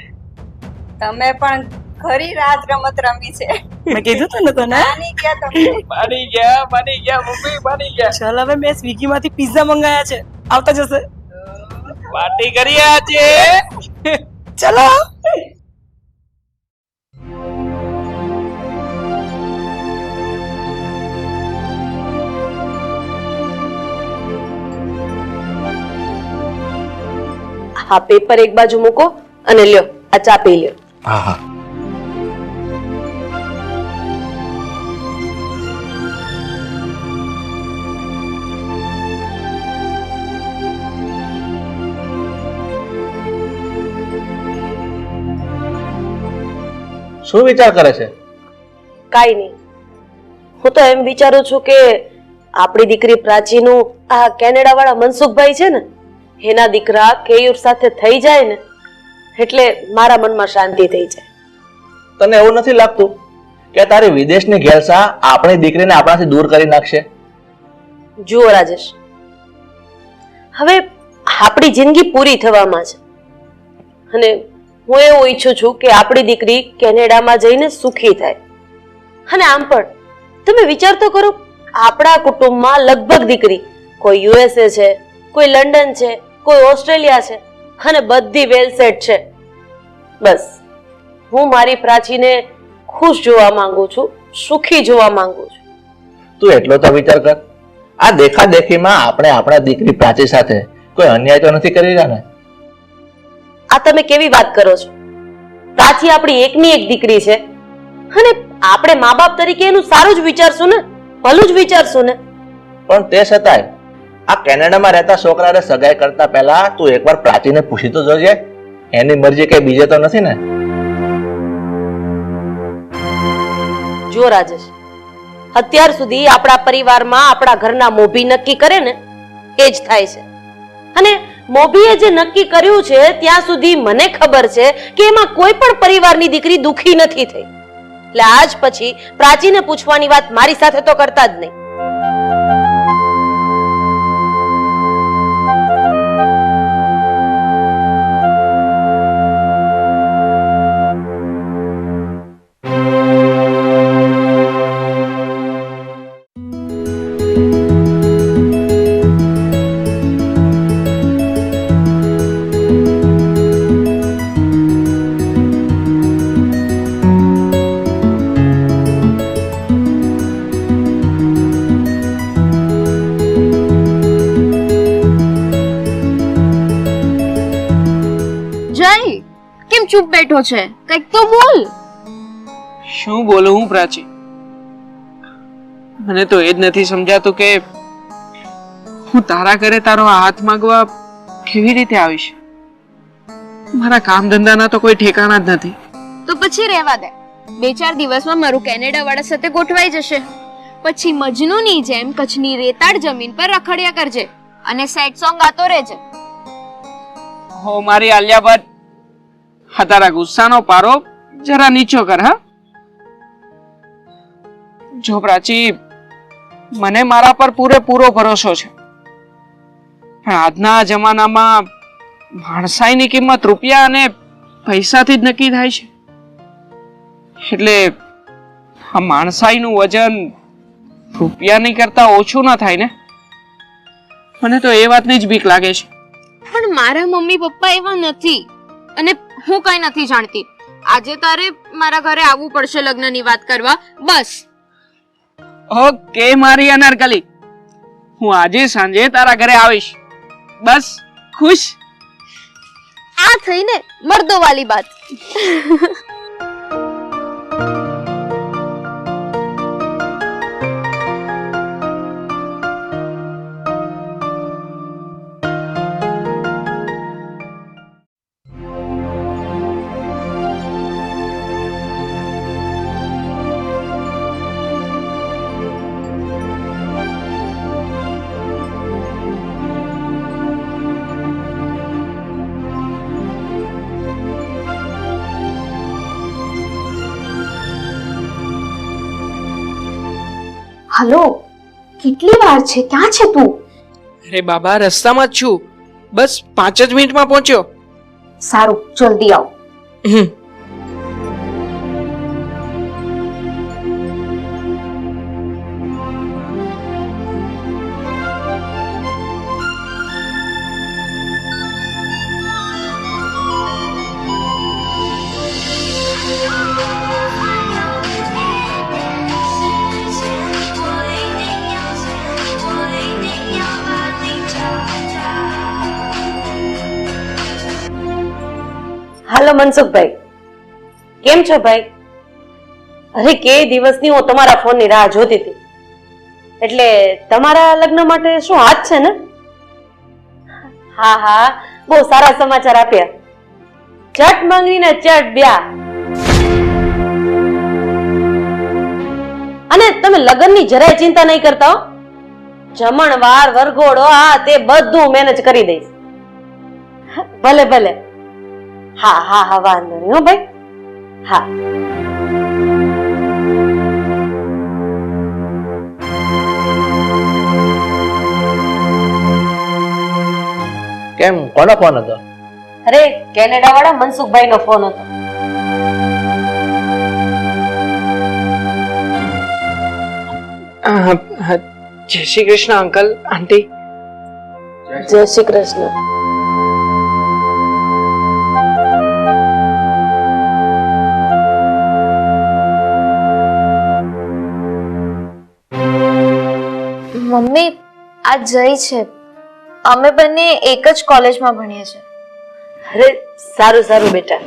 તમે પણ ખરી રાત રમત રમી છે. મેં કીધું તું ને તને. નાની ગયા તમે. માની ગયા મમ્મી, માની ગયા. ચાલ હવે મેં સ્વિગી માંથી પિઝા મંગાયા છે, આવતા જશે. પાર્ટી કરીએ આજે. ચલો. આ પેપર એક બાજુ મૂકો અને લ્યો આ ચા પી લ્યો. હા હા. શું વિચાર કરે છે? કાઈ નહીં, હું તો એમ વિચારું છું કે આપણી દીકરી પ્રાચીનું આ કેનેડા વાળા મનસુખભાઈ છે ને એના દીકરા કેયુર સાથે થઈ જાય ને એટલે મારા મનમાં શાંતિ થઈ જાય. તને એવું નથી લાગતું કે તારી વિદેશની ઘેલસા આપણી દીકરીને આપણાથી દૂર કરી નાખશે? જુઓ રાજેશ, હવે આપણી જિંદગી પૂરી થવામાં છે અને હું એવું ઈચ્છું છું કે આપણી દીકરી કેનેડામાં જઈને સુખી થાય. અને આમ પણ તમે વિચાર તો કરો, આપણા કુટુંબમાં લગભગ દીકરી કોઈ યુએસએ છે, કોઈ લંડન છે, કોઈ ઓસ્ટ્રેલિયા છે અને બધી વેલ સેટ છે. બસ હું મારી પ્રાચીને ખુશ જોવા માંગુ છું, સુખી જોવા માંગુ છું. તું એટલો તો વિચાર કર, આ દેખાદેખીમાં આપણે આપણા દીકરી પ્રાચી સાથે કોઈ અન્યાય તો નથી કરી રહ્યા ને? આ તમે કેવી વાત કરો છો? પ્રાચી આપણી એકની એક દીકરી છે અને આપણે મા બાપ તરીકે એનું સારું જ વિચારશું ને, ભલું જ વિચારશું ને. પણ તે છતાંય આ કેનેડામાં રહેતા છોકરાને સગાઈ કરતા પહેલા તું એકવાર પ્રાચીને પૂછી તો જોજે. એની મરજી કઈ બીજે તો નથી ને? જો રાજેશ, અત્યાર સુધી આપણા પરિવારમાં આપણા ઘરના મોભી નક્કી કરે ને એ જ થાય છે. અને મોભીએ જે નક્કી કર્યું છે ત્યાં સુધી મને ખબર છે કે એમાં કોઈ પણ પરિવારની દીકરી દુખી નથી થઈ. એટલે આજ પછી પ્રાચીને પૂછવાની વાત મારી સાથે તો કરતા જ નહીં. ચૂપ બેઠો છે? કંઈક તો બોલ. શું બોલું હું પ્રાચી? મને તો એ જ નથી સમજાતું કે હું તારા ઘરે તારો હાથ માંગવા કેવી રીતે આવીશ. મારા કામ ધંધાના તો કોઈ ઠેકાણા જ નથી. તો પછી રહેવા દે. 2-4 દિવસમાં મારું કેનેડા વાળા સાથે ગોઠવાઈ જશે. પછી મજનુની જેમ કચ્છની રેતાળ જમીન પર રખડ્યા કરજે અને સેડ સોંગ ગાતો રહેજે. હો મારી આલિયા ભટ્ટ, હા તારા ગુસ્સાનો પારો જરા નીચો કર. હા જો પ્રાચી, મને મારા પર પૂરેપૂરો ભરોસો છે, પણ આજના જમાનામાં માણસાઈની કિંમત રૂપિયા અને પૈસાથી જ નક્કી થાય છે. એટલે આ માણસાઈનું વજન રૂપિયાની કરતા ઓછું ના થાય ને. મને તો એ વાતની જ બીક લાગે છે. પણ મારા મમ્મી પપ્પા એવા નથી અને હું કઈ નથી જાણતી. આજે તારે મારા ઘરે આવવું પડશે લગ્નની વાત કરવા. બસ. ઓકે મારી અનારકલી, હું આજે સાંજે તારા ઘરે આવીશ. બસ ખુશ? આ થઈને મર્દો વાલી બાત. હલો, કેટલી વાર છે? ક્યાં છે તું? અરે બાબા, રસ્તામાં જ છું. બસ 5 જ મિનિટમાં પહોંચ્યો. સારું, જલ્દી આવ. હાલો મનસુખભાઈ, કેમ છો ભાઈ? અરે કે દિવસની હું તમારા ફોનની રાહ જોતી હતી. એટલે તમારા લગ્ન માટે શું હાથ છે ને? હા હા, બહુ સારા સમાચાર આપ્યા. ચટ માંગણીને ચટ બ્યાહ. અને તમે લગ્નની જરાય ચિંતા નહીં કરતા હો. જમણવાર, વરઘોડો, આ તે બધું મેનેજ કરી દઈશ. ભલે ભલે. હા હા હા, વાંધો નહીં હો ભાઈ. હા. કેમ, કોનો ફોન હતો? અરે કેનેડા વાળા મનસુખભાઈ નો ફોન હતો. જય શ્રી કૃષ્ણ અંકલ, આંટી. જય શ્રી કૃષ્ણ. મમ્મી, આ જય છે. અમે બંને એક જ કોલેજમાં ભણીએ છીએ. અરે સારું સારું બેટા.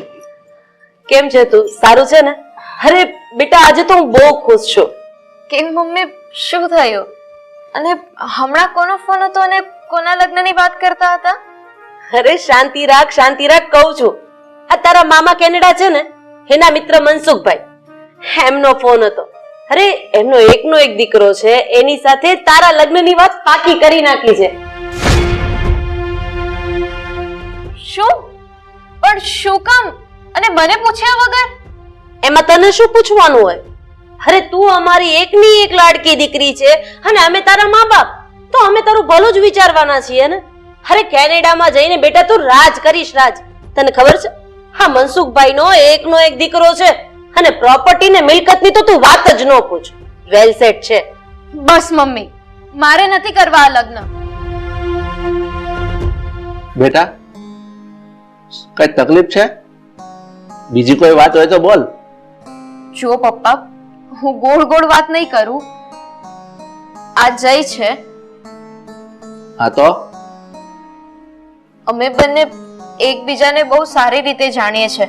કેમ છે તું? સારું છે ને? અરે બેટા, આજે તો હું બહુ ખુશ છું. કેમ મમ્મી, શું થયું? અને હમણાં કોનો ફોન હતો અને કોના લગ્નની વાત કરતા હતા? અરે શાંતિ રાખ કહું છું. આ તારા મામા કેનેડા છે ને, એના મિત્ર મનસુખભાઈ, એમનો ફોન હતો. અરે એમનો એકનો એક દીકરો છે, એની સાથે તારા લગ્નની વાત પાકી કરી નાખી છે. શું? પણ શું કામ? અને મને પૂછ્યા વગર? એમાં તને શું પૂછવાનું હોય? અરે તું અમારી એકની એક લાડકી દીકરી છે અને અમે તારા મા બાપ, તો અમે તારું ભલું જ વિચારવાના છીએ ને. અરે કેનેડામાં જઈને બેટા તું રાજ કરીશ, રાજ. તને ખબર છે, હા મનસુખભાઈ નો એકનો એક દીકરો છે અને પ્રોપર્ટી ને મિલકત ની તો તું વાત જ ન પૂછ. વેલ સેટ છે. બસ મમ્મી, મારે નથી કરવા આ લગ્ન. બેટા, કઈ તકલીફ છે? બીજી કોઈ વાત હોય તો બોલ. જુઓ પપ્પા, હું ગોળ ગોળ વાત નહીં કરું. આ જય છે. હા તો અમે બંને એકબીજાને બહુ સારી રીતે જાણીએ છીએ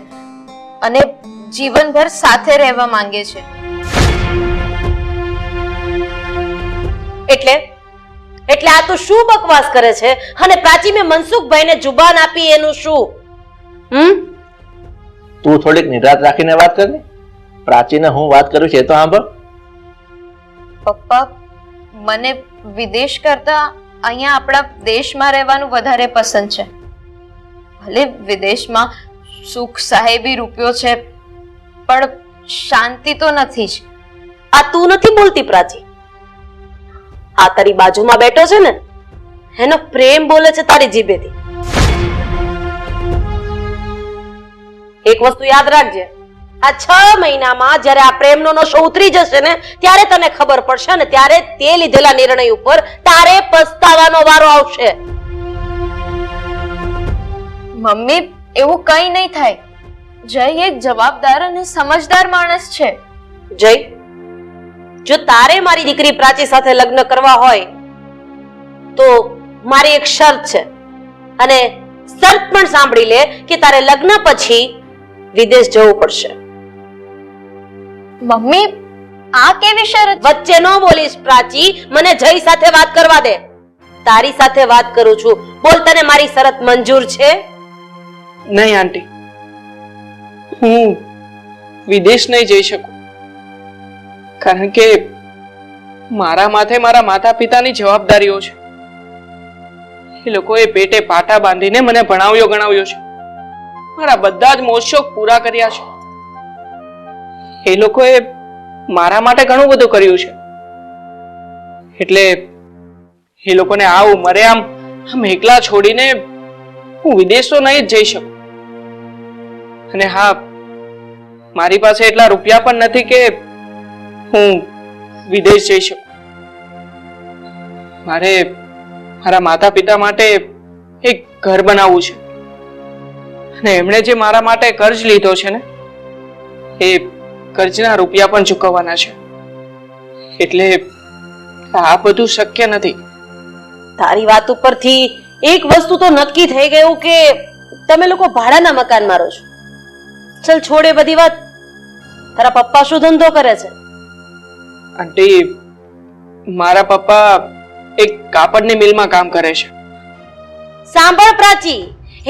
અને જીવનભર સાથે રહેવા માંગે છે. એટલે એટલે આ તો શું બકવાસ કરે છે? અને પ્રાચી મેં મનસુખભાઈને જુબાન આપી એનું શું? તું થોડીક નિરાત રાખીને વાત કર ને. પ્રાચીને હું વાત કરું છું એ તો સાંભળ. પપ્પા, મને વિદેશ કરતા અહીંયા આપણા દેશમાં રહેવાનું વધારે પસંદ છે. ભલે વિદેશમાં સુખ સાહેબી રૂપિયો છે, પણ શાંતિ તો નથી જ. આ તું નથી બોલતી પ્રાચી, આ તારી બાજુમાં બેઠો છે ને એનો પ્રેમ બોલે છે તારી જીભેથી. એક વસ્તુ યાદ રાખજે, આ 6 મહિનામાં જ્યારે આ પ્રેમનો નશો ઉતરી જશે ને ત્યારે તને ખબર પડશે ને ત્યારે તે લીધેલા નિર્ણય ઉપર તારે પસ્તાવાનો વારો આવશે. મમ્મી, એવું કંઈ નહીં થાય. જય એક જવાબદાર અને સમજદાર માણસ છે. જય, જો તારે મારી દીકરી પ્રાચી સાથે લગ્ન કરવા હોય તો મારી એક શરત છે, અને શરત પણ સાંભળી લે કે તારે લગ્ન પછી વિદેશ જવું પડશે. મમ્મી, આ કેવી શરત? વચ્ચે ન બોલીશ પ્રાચી, મને જય સાથે વાત કરવા દે. તારી સાથે વાત કરું છું. બોલ, તને મારી શરત મંજૂર છે? નહીં આંટી, હું વિદેશ નહીં જઈ શકું, કારણ કે મારા માથે મારા માતા પિતાની જવાબદારીઓ છે. એ લોકોએ પેટે પાટા બાંધીને મને ભણાવ્યો ગણાવ્યો છે, મારા બધા જ મોજ-શોખ પૂરા કર્યા છે. એ લોકોએ મારા માટે ઘણું બધું કર્યું છે, એટલે એ લોકોને આ ઉંમરે આમ એકલા છોડીને હું વિદેશ તો નહીં જ જઈ શકું. અને હા, મારી પાસે એટલા રૂપિયા પણ નથી કે હું વિદેશ જઈ શકું. મારે મારા માતા પિતા માટે એક ઘર બનાવવું છે, અને એમણે જે મારા માટે કર્જ લીધો છે ને એ કર્જના રૂપિયા પણ ચૂકવવાના છે, એટલે આ બધું શક્ય નથી. તારી વાત ઉપરથી એક વસ્તુ તો નક્કી થઈ ગયું કે તમે લોકો ભાડાના મકાનમાં રહો છો. ચલ છોડે બધી વાત. તારા પપ્પા શું ધંધો કરે છે? આંટી, મારા પપ્પા એક કાપડની મિલમાં કામ કરે છે. સાંભળ પ્રાચી,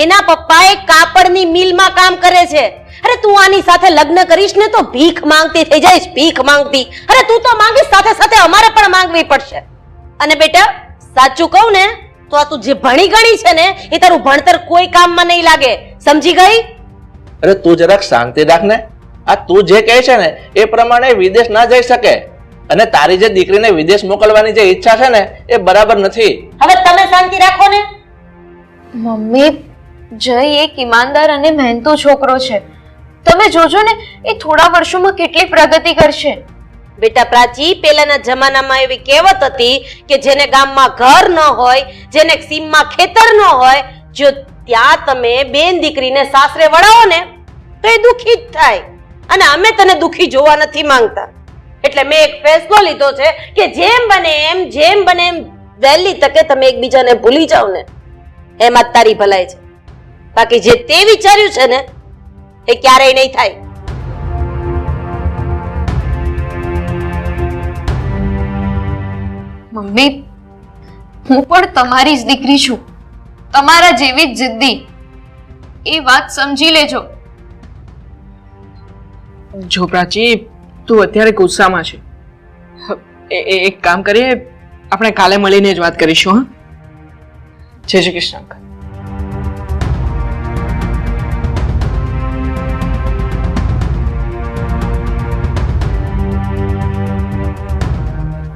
એના પપ્પા એક કાપડની મિલમાં કામ કરે છે. અરે તું આની સાથે લગ્ન કરીશ ને તો ભીખ માંગતી થઈ જઈશ, ભીખ માંગતી. અરે તું તો માંગીશ, સાથે સાથે અમારે પણ માંગવી પડશે. અને બેટા, સાચું કહું ને તો આ તું જે ભણી ગણી છે ને એ તારું ભણતર કોઈ કામમાં નહીં લાગે, સમજી ગઈ? અરે તું જરાક શાંતિ રાખ ને. આ તું જે કહે છે ને એ પ્રમાણે વિદેશ ના જઈ શકે, અને તારી જે દીકરીને વિદેશ મોકલવાની જે ઈચ્છા છે ને એ બરાબર નથી. હવે તમે શાંતિ રાખો ને. મમ્મી, જય એક ઈમાનદાર અને મહેનતુ છોકરો છે. તમે જોજો ને એ થોડા વર્ષોમાં કેટલી પ્રગતિ કરશે. બેટા પ્રાચી, પહેલાના જમાનામાં એવી કહેવત હતી કે જેને ગામમાં ઘર ન હોય, જેને સીમમાં ખેતર ન હોય, જો ત્યાં તમે બેન દીકરીને સાસરે વળાવો ને તો એ દુખી જ થાય. અને અમે તને દુખી જોવા નથી માંગતા, એટલે મેં એક ફેસલો લીધો છે કે જેમ બને એમ વહેલી તકે તમે એકબીજાને ભૂલી જાવ ને એમાં જ તારી ભલાઈ છે. બાકી જે તે વિચાર્યું છે ને એ ક્યારેય નહીં થાય. મમ્મી, હું પણ તમારી જ દીકરી છું, તમારા જેવી જ જિદ્દી. એ વાત સમજી લેજો. જો પ્રાચી, તું અત્યારે ગુસ્સામાં છે. એક કામ કરીએ, આપણે કાલે મળીને જ વાત કરીશું. હા, જય શ્રી કૃષ્ણ.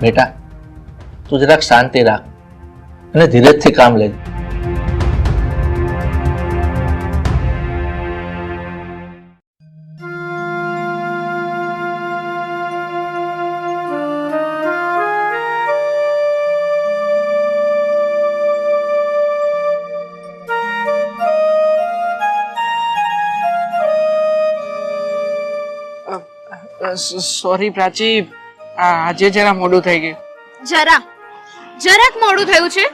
બેટા, તું જરાક શાંતિ રાખ અને ધીરજથી કામ લેજે. સોરી પ્રાચી, આજે જરા મોડું થઈ ગયું. જરાક મોડું થયું છે?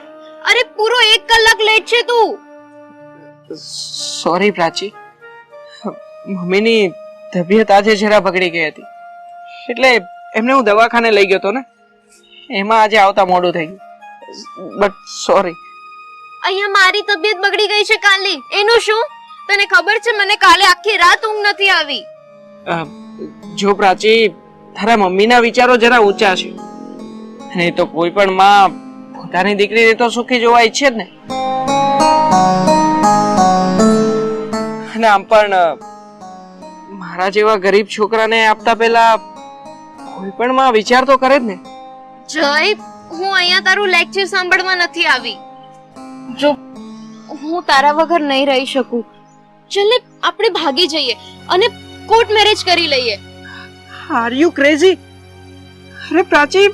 અરે પૂરો 1 કલાક લેટ છે તું. સોરી પ્રાચી, મમ્મીની તબિયત આજે જરા બગડી ગઈ હતી એટલે એમને હું દવાખાને લઈ ગયો હતો ને, એમાં આજે આવતા મોડું થઈ ગયું. But sorry. અહીંયા મારી તબિયત બગડી ગઈ છે કાલે, એનું શું? તને ખબર છે મને કાલે આખી રાત ઊંઘ નથી આવી. જો પ્રાચી, તારા મમ્મીના વિચારો જરા ઊંચા છે અને એ તો કોઈ પણ માં પોતાની દીકરીને તો સુખી જોવા ઈચ્છે જ ને. અને આમ પણ મારા જેવા ગરીબ છોકરાને આપતા પહેલા કોઈ પણ માં વિચાર તો કરે જ ને. જય, હું અહીંયા તારું લેક્ચર સાંભળવા નથી આવી. જો હું તારા વગર નહીં રહી શકું. ચાલ ને આપણે ભાગી જઈએ અને કોર્ટ મેરેજ કરી લઈએ. Are you crazy? અરે પ્રાચી,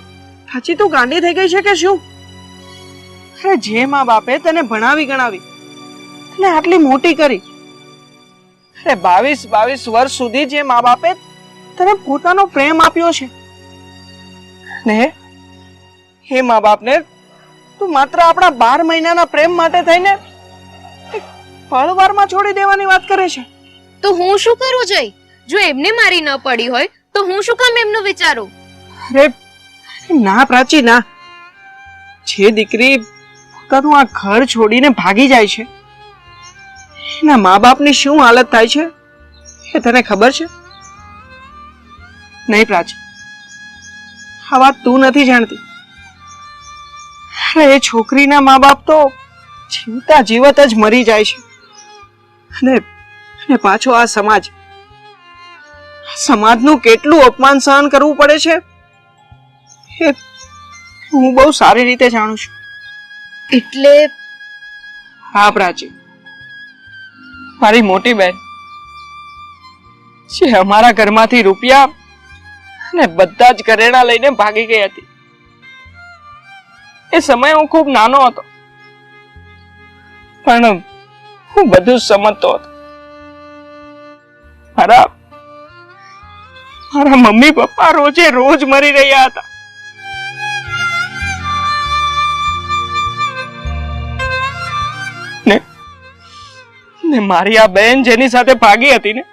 તું ગાંડી થઈ ગઈ છે કે શું? અરે જે મા બાપે તને ભણાવી ગણાવી, તને આટલી મોટી કરી, અરે 22 વર્ષ સુધી જે મા બાપે તને પોતાનો પ્રેમ આપ્યો છે ને એ મા બાપને તું માત્ર આપણા 12 મહિનાના પ્રેમ માટે થઈને પળવારમાં છોડી દેવાની વાત કરે છે. તો હું શું કરું જય? જો એમને મારી ન પડી હોય તો હું શું કામ એમનું વિચારું? અરે ના પ્રાચી ના, જે દીકરી પોતાનું આ ઘર છોડીને ભાગી જાય છે એના મા બાપની શું હાલત થાય છે એ તને ખબર છે? નહીં પ્રાચી, આ વાત તું નથી જાણતી. અરે એ છોકરીના મા બાપ તો જીવતા જીવત જ મરી જાય છે અને પાછો આ સમાજનું કેટલું અપમાન સહન કરવું પડે છે એ હું બહુ સારી રીતે જાણું છું. એટલે હા પ્રાચી, મારી મોટી બહેન જે અમારા ઘરમાંથી રૂપિયા અને બધા જ ઘરેણા લઈને ભાગી ગઈ હતી. એ સમયે હું ખૂબ નાનો હતો પણ હું બધું જ સમજતો હતો. મારા મમ્મી પપ્પા રોજે રોજ મરી રહ્યા હતા. ને મારી આ બેન જેની સાથે ભાગી હતી ને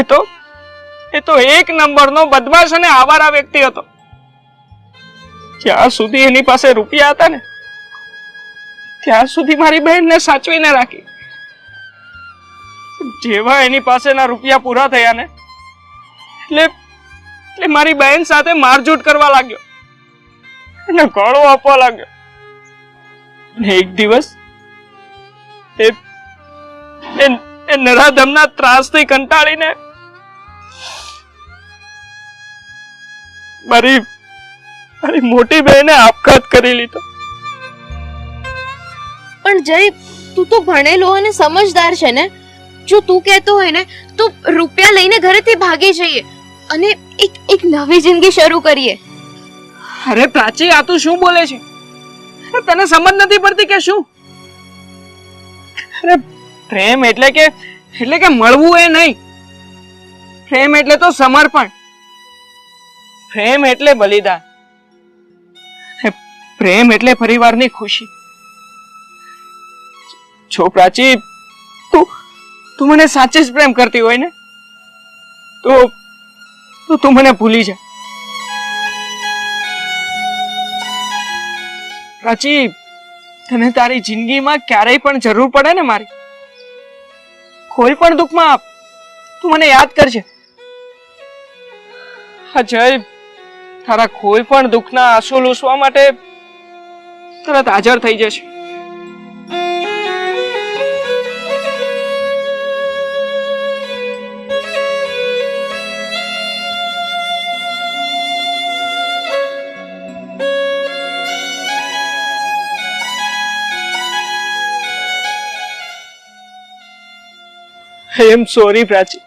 એ તો એક નંબરનો બદમાશ અને આવારા વ્યક્તિ હતો. જ્યાં સુધી એની પાસે રૂપિયા હતા ને ત્યાં સુધી મારી બહેનને સાચવીને રાખી. જેવા એની પાસેના રૂપિયા પૂરા થયા ને એટલે મારી બહેન સાથે મારઝૂટ કરવા લાગ્યો અને ગાળો આપવા લાગ્યો. અને એક દિવસ એ નરાધમના ત્રાસથી કંટાળીને મારી મોટી બહેને આપઘાત કરી લીધો. પણ જય, તું તો ભણેલો અને સમજદાર છે ને. જો તું કહેતો હોય ને તો રૂપિયા લઈને ઘરેથી ભાગી જઈએ અને એક નવી જિંદગી શરૂ કરીએ. અરે પ્રાચી, આ તું શું બોલે છે? તને સમજ નથી પડતી કે શું? અરે પ્રેમ એટલે કે મળવું એ નહીં. પ્રેમ એટલે તો સમર્પણ. પ્રેમ એટલે બલિદાન. પ્રેમ એટલે પરિવારની ખુશી. જો પ્રાચી, તું મને સાચે જ પ્રેમ કરતી હોય ને તો તું મને ભૂલી જા. પ્રાચી, તને તારી જિંદગીમાં ક્યારેય પણ જરૂર પડે ને મારી, કોઈ પણ દુઃખમાં તું મને યાદ કરજે. હા જય, તારા કોઈ પણ દુઃખના આંસુ લૂછવા માટે તરત હાજર થઈ જશે. આઈ એમ સોરી પ્રાચી,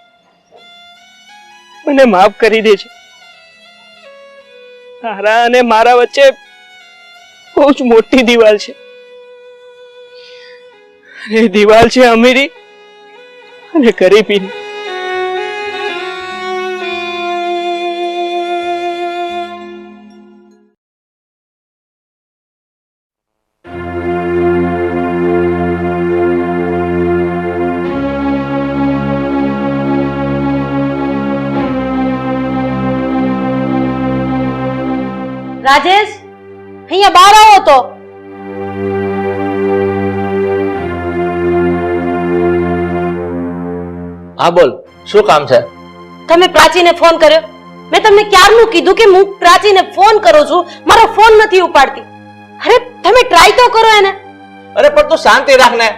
મને માફ કરી દેજે. તારા અને મારા વચ્ચે બહુ જ મોટી દિવાલ છે. એ દિવાલ છે અમીરી અને ગરીબીની. રાજેશ, અહીંયા બહાર આવો તો. હા બોલ, શું કામ છે? તમે પ્રાચીને ફોન કર્યો? મેં તમને ક્યારનું કીધું કે હું પ્રાચીને ફોન કરું છું, મારો ફોન નથી ઉપાડતી. અરે તમે ટ્રાય તો કરો એને. અરે પણ તું શાંતિ રાખ ને.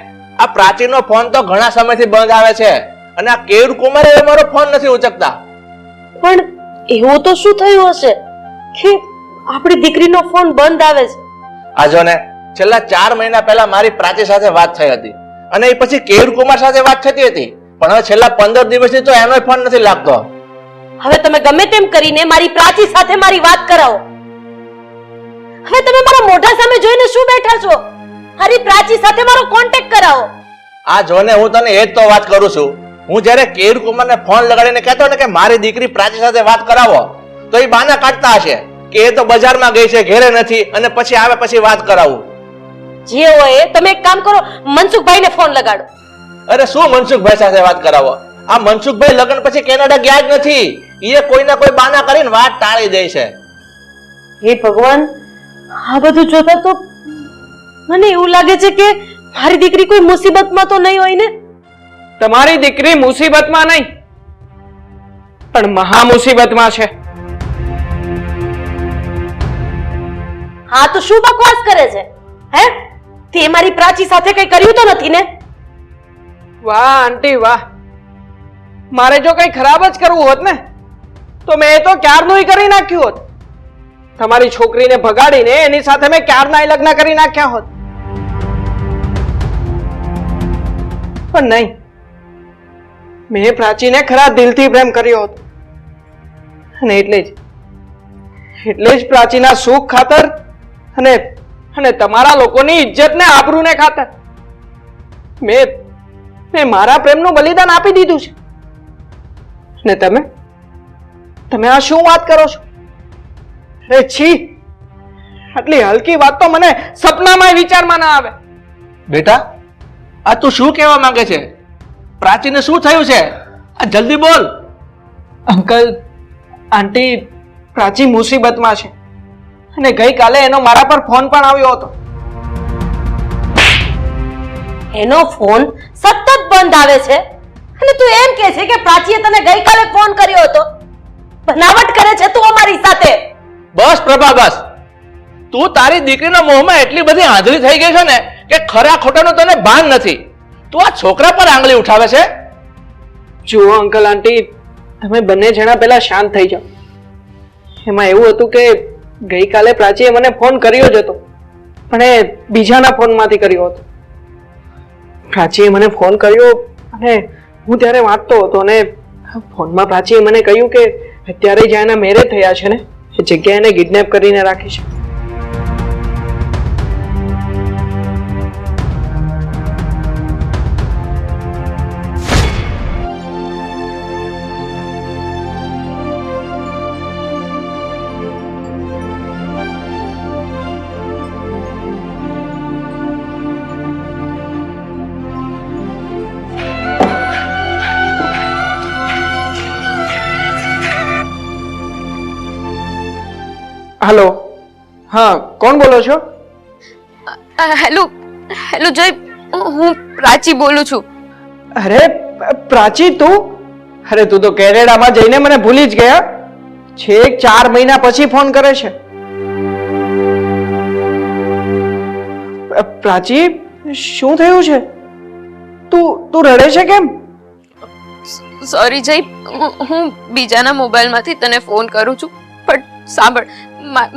આ પ્રાચીનો ફોન તો ઘણા સમયથી બંધ આવે છે અને આ કેયુર કુમાર હવે મારો ફોન નથી ઉચકતા. પણ એવું તો શું થયું હશે કે આપણી દીકરીનો ફોન બંધ આવે છે? આ જો ને, છેલ્લા 4 મહિના પહેલા મારી પ્રાચી સાથે વાત થઈ હતી અને એ પછી કેયુર કુમાર સાથે વાત થતી હતી, પણ હવે છેલ્લા 15 દિવસથી તો એનો ફોન નથી લાગતો. હવે તમે ગમે તેમ કરીને મારી પ્રાચી સાથે મારી વાત કરાવો. હવે તમે મારા મોઢા સામે જોઈને શું બેઠા છો? મારી પ્રાચી સાથે મારો કોન્ટેક્ટ કરાવો. આ જો ને, હું તને એ જ તો વાત કરું છું. હું જ્યારે કેયુર કુમારને ફોન લગાડીને કહેતો ને કે મારી દીકરી પ્રાચી સાથે વાત કરાવો, તો એ બહાના કાઢતા હશે કે એ તો બજારમાં ગઈ છે, ઘરે નથી, અને પછી આવે પછી વાત કરાવું. જે હોય તમે એક કામ કરો, મનસુખભાઈને ફોન લગાડો. અરે શું મનસુખભાઈ સાથે વાત કરાવો? આ મનસુખભાઈ લગ્ન પછી કેનેડા ગયા જ નથી. એ કોઈના કોઈ બહાના કરીને વાત ટાળી દે છે. હે ભગવાન, આ બધું જોતા તો મને એવું લાગે છે કે મારી દીકરી કોઈ મુસીબતમાં તો નહીં હોય ને? તમારી દીકરી મુસીબતમાં નહીં, પણ મહા મુસીબતમાં છે. હા તો શું બકવાસ કરે છે? હે, તે મારી પ્રાચી સાથે કઈ કર્યું તો નથી ને? વાહ આંટી વાહ, મારે જો કઈ ખરાબ જ કરવું હોત ને તો મેં એ તો ક્યારનું કરી નાખ્યું હોત. તમારી છોકરીને ભગાડીને એની સાથે મેં ક્યારના લગ્ન કરી નાખ્યા હોત. પણ નહીં, મેં પ્રાચીને ખરા દિલથી પ્રેમ કર્યો હતો અને એટલે જ પ્રાચીના સુખ ખાતર અને તમારા લોકોની ઇજ્જતને આબરૂને ખાતર મેં મારા પ્રેમનું બલિદાન આપી દીધું છે. ને તમે આ શું વાત કરો છો? અરે છી, આટલી હલકી વાત તો મને સપનામાં વિચારમાં ના આવે. બેટા, આ તું શું કહેવા માંગે છે? પ્રાચીને શું થયું છે? આ જલ્દી બોલ. અંકલ આંટી, પ્રાચી મુસીબતમાં છે અને ગઈકાલે એનો મારા પર ફોન પણ આવ્યો હતો. એનો ફોન સતત બંધ આવે છે અને તું એમ કહે છે કે પ્રાચીએ તને ગઈકાલે ફોન કર્યો હતો? બનાવટ કરે છે તું અમારી સાથે. બસ પ્રભા બસ. તું તારી દીકરીના મોહમાં એટલી બધી આંધળી થઈ ગઈ છે ને કે ખરા ખોટાનું તને ભાન નથી. તું આ છોકરા પર આંગળી ઉઠાવે છે. જુઓ અંકલ આંટી, તમે બંને જણા પહેલા શાંત થઈ જાઓ. એમાં એવું હતું કે ગઈકાલે પ્રાચીએ મને ફોન કર્યો જ હતો, પણ એ બીજાના ફોનમાંથી કર્યો હતો. પ્રાચીએ મને ફોન કર્યો અને હું ત્યારે વાંચતો હતો અને ફોનમાં પ્રાચીએ મને કહ્યું કે અત્યારે જ્યાં એના મેરેજ થયા છે ને એ જગ્યાએ એને કિડનેપ કરીને રાખી છે. હેલો, હા કોણ બોલો છો? હેલો હેલો જય, હું પ્રાચી બોલું છું. અરે પ્રાચી તું? અરે તું તો કેનેડામાં જઈને મને ભૂલી જ ગયા. છેક 4 મહિના પછી ફોન કરે છે. પ્રાચી શું થયું છે? તું રડે છે કેમ? સોરી જય, હું બીજાના મોબાઈલમાંથી તને ફોન કરું છું, પણ સાંભળ,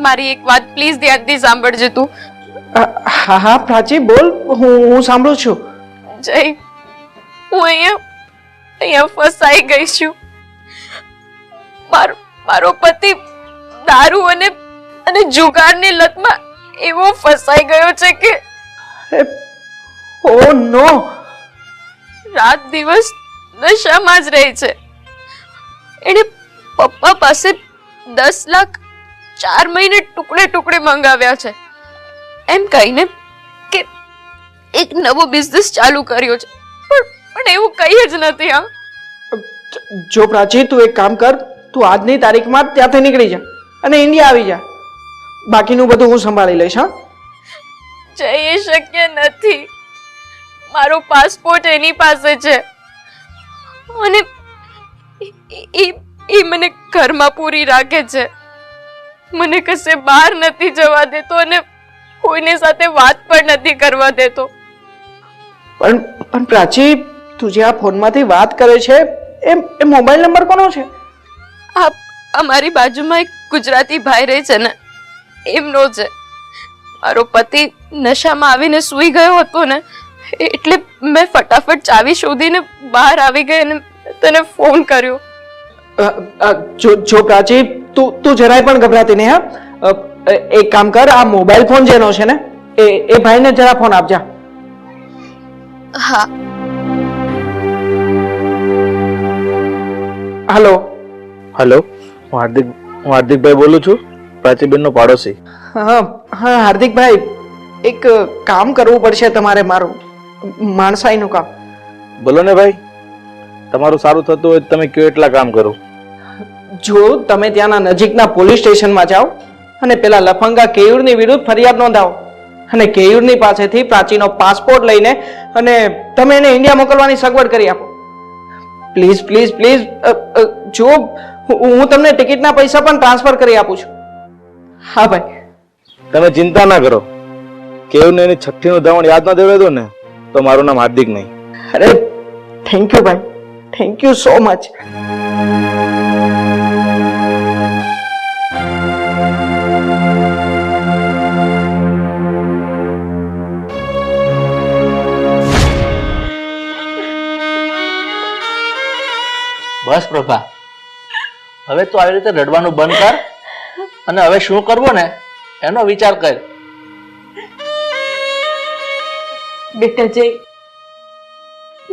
મારી એક વાત પ્લીઝ ધ્યાનથી સાંભળજે તું. હા હા પ્રાચી બોલ, હું સાંભળું છું. જય, હું અહીંયા ફસાઈ ગઈ છું. મારો પતિ દારૂ અને જુગારની લતમાં એવો ફસાઈ ગયો છે કે ઓ નો, રાત દિવસ નશામાં જ રહે છે. એને પપ્પા પાસે 10 લાખ 4 મહિને ટુકડે ટુકડે મંગાવ્યા છે, એમ કહીને કે એક નવો બિઝનેસ ચાલુ કર્યો છે, પણ એવું કઈ જ નથી. હા જો પ્રાચી તું એક કામ કર, તું આજની તારીખમાં ત્યાંથી નીકળી જા અને ઇન્ડિયા આવી જા. બાકીનું બધું હું સંભાળી લઈશ. હા, જઈ શક્ય નથી. મારો પાસપોર્ટ એની પાસે છે અને એ મને ઘરમાં પૂરી રાખે છે. મને કશે બહાર નથી જવા દેતો અને કોઈની સાથે વાત પણ નથી કરવા દેતો. પણ પ્રાચી, તું જે આ ફોનમાંથી વાત કરે છે એ મોબાઈલ નંબર કોનો છે? આ અમારી બાજુમાં એક ગુજરાતી ભાઈ રહે છે ને, એમનો છે. મારો પતિ નશામાં આવીને સૂઈ ગયો હતો ને, એટલે મેં ફટાફટ ચાવી શોધીને બહાર આવી ગઈ અને તને ફોન કર્યો. જો પ્રાચી, તું જરાય પણ ગભરાતી નહીં. હા, એક કામ કર, આ મોબાઈલ ફોન જેનો છે ને એ ભાઈને જરા ફોન આપજા. હા. હાલો. હેલો, હું હાર્દિકભાઈ બોલું છું, પ્રાચીબેનનો પાડોશી. હા હા હાર્દિકભાઈ, એક કામ કરવું પડશે તમારે, મારું માણસાઈનું કામ. બોલો ને ભાઈ, તમારું સારું થતું હોય તમે કયો એટલા કામ કરો. જો તમે ત્યાંના નજીકના પોલીસ સ્ટેશનમાં જાઓ અને પેલા લફંગા કેયુરની વિરુદ્ધ ફરિયાદ નોંધાવો અને કેયુરની પાસેથી પ્રાચીનો પાસપોર્ટ લઈને અને તમે એને ઇન્ડિયા મોકલવાની સગવડ કરી આપો. Please please please. જો હું તમને ટિકિટના પૈસા પણ ટ્રાન્સફર કરી આપું છું. હા ભાઈ. તમે ચિંતા ના કરો. કેવને એની છઠ્ઠીનું ધાવણ યાદ ના દેવા દો ને તો મારું નામ હાર્દિક નહીં. અરે થેન્ક યુ ભાઈ, થેન્ક યુ સો મચ. બસ પ્રભા, હવે તું આવી રીતે રડવાનું બંધ કર અને હવે શું કરવું ને એનો વિચાર કર. બેટા જય,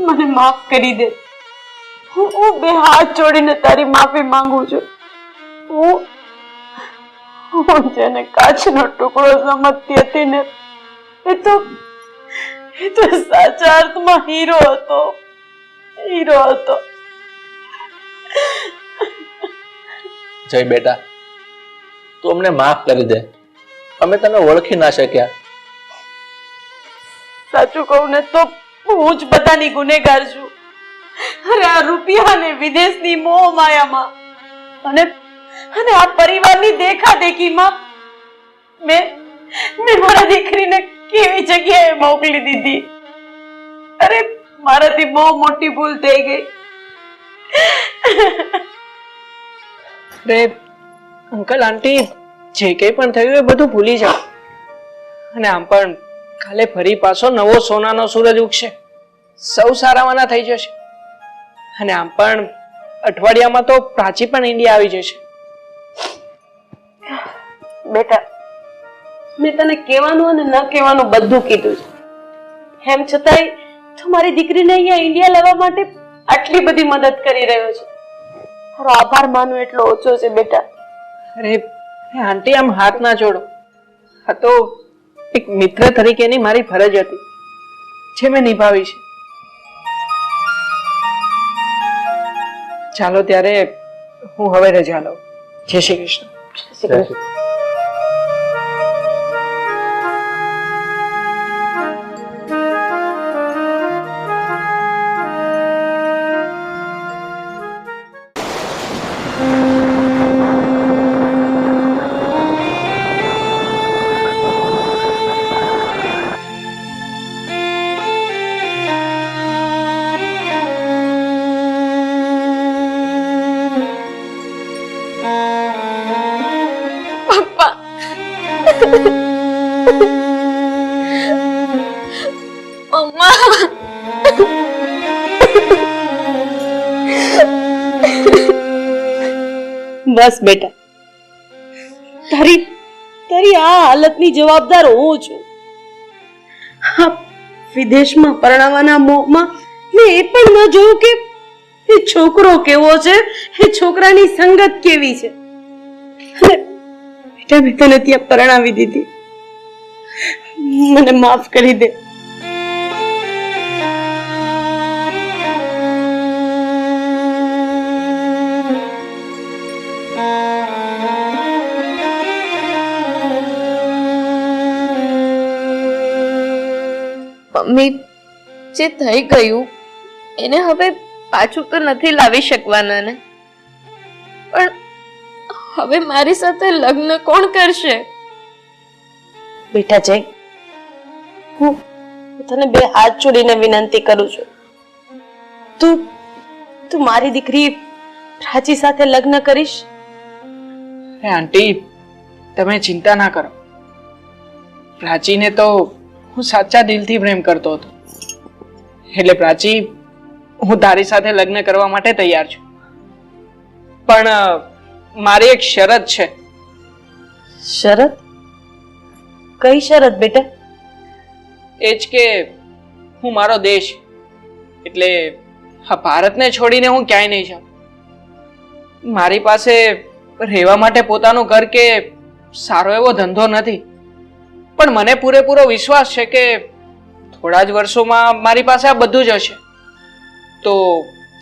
મને માફ કરી દે. હું બે હાથ જોડીને તારી માફી માંગુ છું. હું જેને કાચનો ટુકડો સમજતી હતી ને, એ તો સાચા અર્થમાં હીરો હતો. હીરો હતો. જય બેટા, તું અમને માફ કરી દે, અમે તને ઓળખી ના શક્યા. સાચું કહું ને તો હું જ બધાની ગુનેગાર છું. અરે આ રૂપિયા ને વિદેશની મોહ માયામાં અને આ પરિવારની દેખાદેખીમાં મેં મારા દીકરીને કેવી જગ્યાએ મોકલી દીધી. અરે મારાથી બહુ મોટી ભૂલ થઈ ગઈ. અરે અંકલ આંટી, જે કંઈ પણ થયું એ બધું ભૂલી જાઓ. અને આમ પણ કાલે ફરી પાછો નવો સોનાનો સૂરજ ઉગશે, સૌ સારાવાના થઈ જશે. અને આમ પણ અઠવાડિયામાં તો પ્રાચી પણ ઇન્ડિયા આવી જશે. બેટા, મેં તને કહેવાનું અને ન કહેવાનું બધું કીધું છે. એમ છતાંય તું મારી દીકરીને અહીંયા ઇન્ડિયા લાવવા માટે આટલી બધી મદદ કરી રહ્યો છે. તારો આભાર માનું એટલો ઓછો છે બેટા. અરે આંટી, આમ હાથ ના જોડો. આ તો એક મિત્ર તરીકેની મારી ફરજ હતી જે મેં નિભાવી છે. ચાલો ત્યારે હું હવે રજા લઉં. જય શ્રી કૃષ્ણ. બસ બેટા, તારી આ હાલતની જવાબદાર હું છું. હા, વિદેશમાં પરણાવવાના મોહમાં મેં એ પણ ન જોયું કે એ છોકરો કેવો છે, એ છોકરાની સંગત કેવી છે. બેટા, મેં તને ત્યાં પરણાવી દીધી. મને માફ કરી દે. મમ્મી, જે થઈ ગયું એને હવે પાછું તો નથી લાવી શકવાના ને, પણ હવે મારી સાથે લગ્ન કોણ કરશે? બેટા જય, હું તને બે હાથ જોડીને વિનંતી કરું છું, તું મારી દીકરી પ્રાચી સાથે લગ્ન કરીશ? આંટી, તમે ચિંતા ના કરો. પ્રાચીને તો હું સાચા દિલથી પ્રેમ કરતો હતો, એટલે પ્રાચી, હું તારી સાથે લગ્ન કરવા માટે તૈયાર છું. પણ મારી એક શરત છે. શરત? કઈ શરત બેટા? એ જ કે હું મારો દેશ એટલે હા ભારતને છોડીને હું ક્યાંય નહીં જાઉં. મારી પાસે રહેવા માટે પોતાનું ઘર કે સારો એવો ધંધો નથી, પણ મને પૂરેપૂરો વિશ્વાસ છે કે થોડા જ વર્ષોમાં મારી પાસે આ બધું જ હશે. તો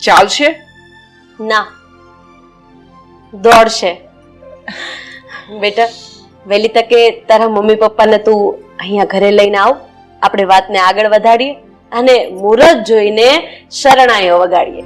ચાલશે? ના, દોડશે. બેટા, વહેલી તકે તારા મમ્મી પપ્પાને તું અહીંયા ઘરે લઈને આવ, આપણે વાતને આગળ વધારીએ અને મુહૂર્ત જોઈને શરણાઈઓ વગાડીએ.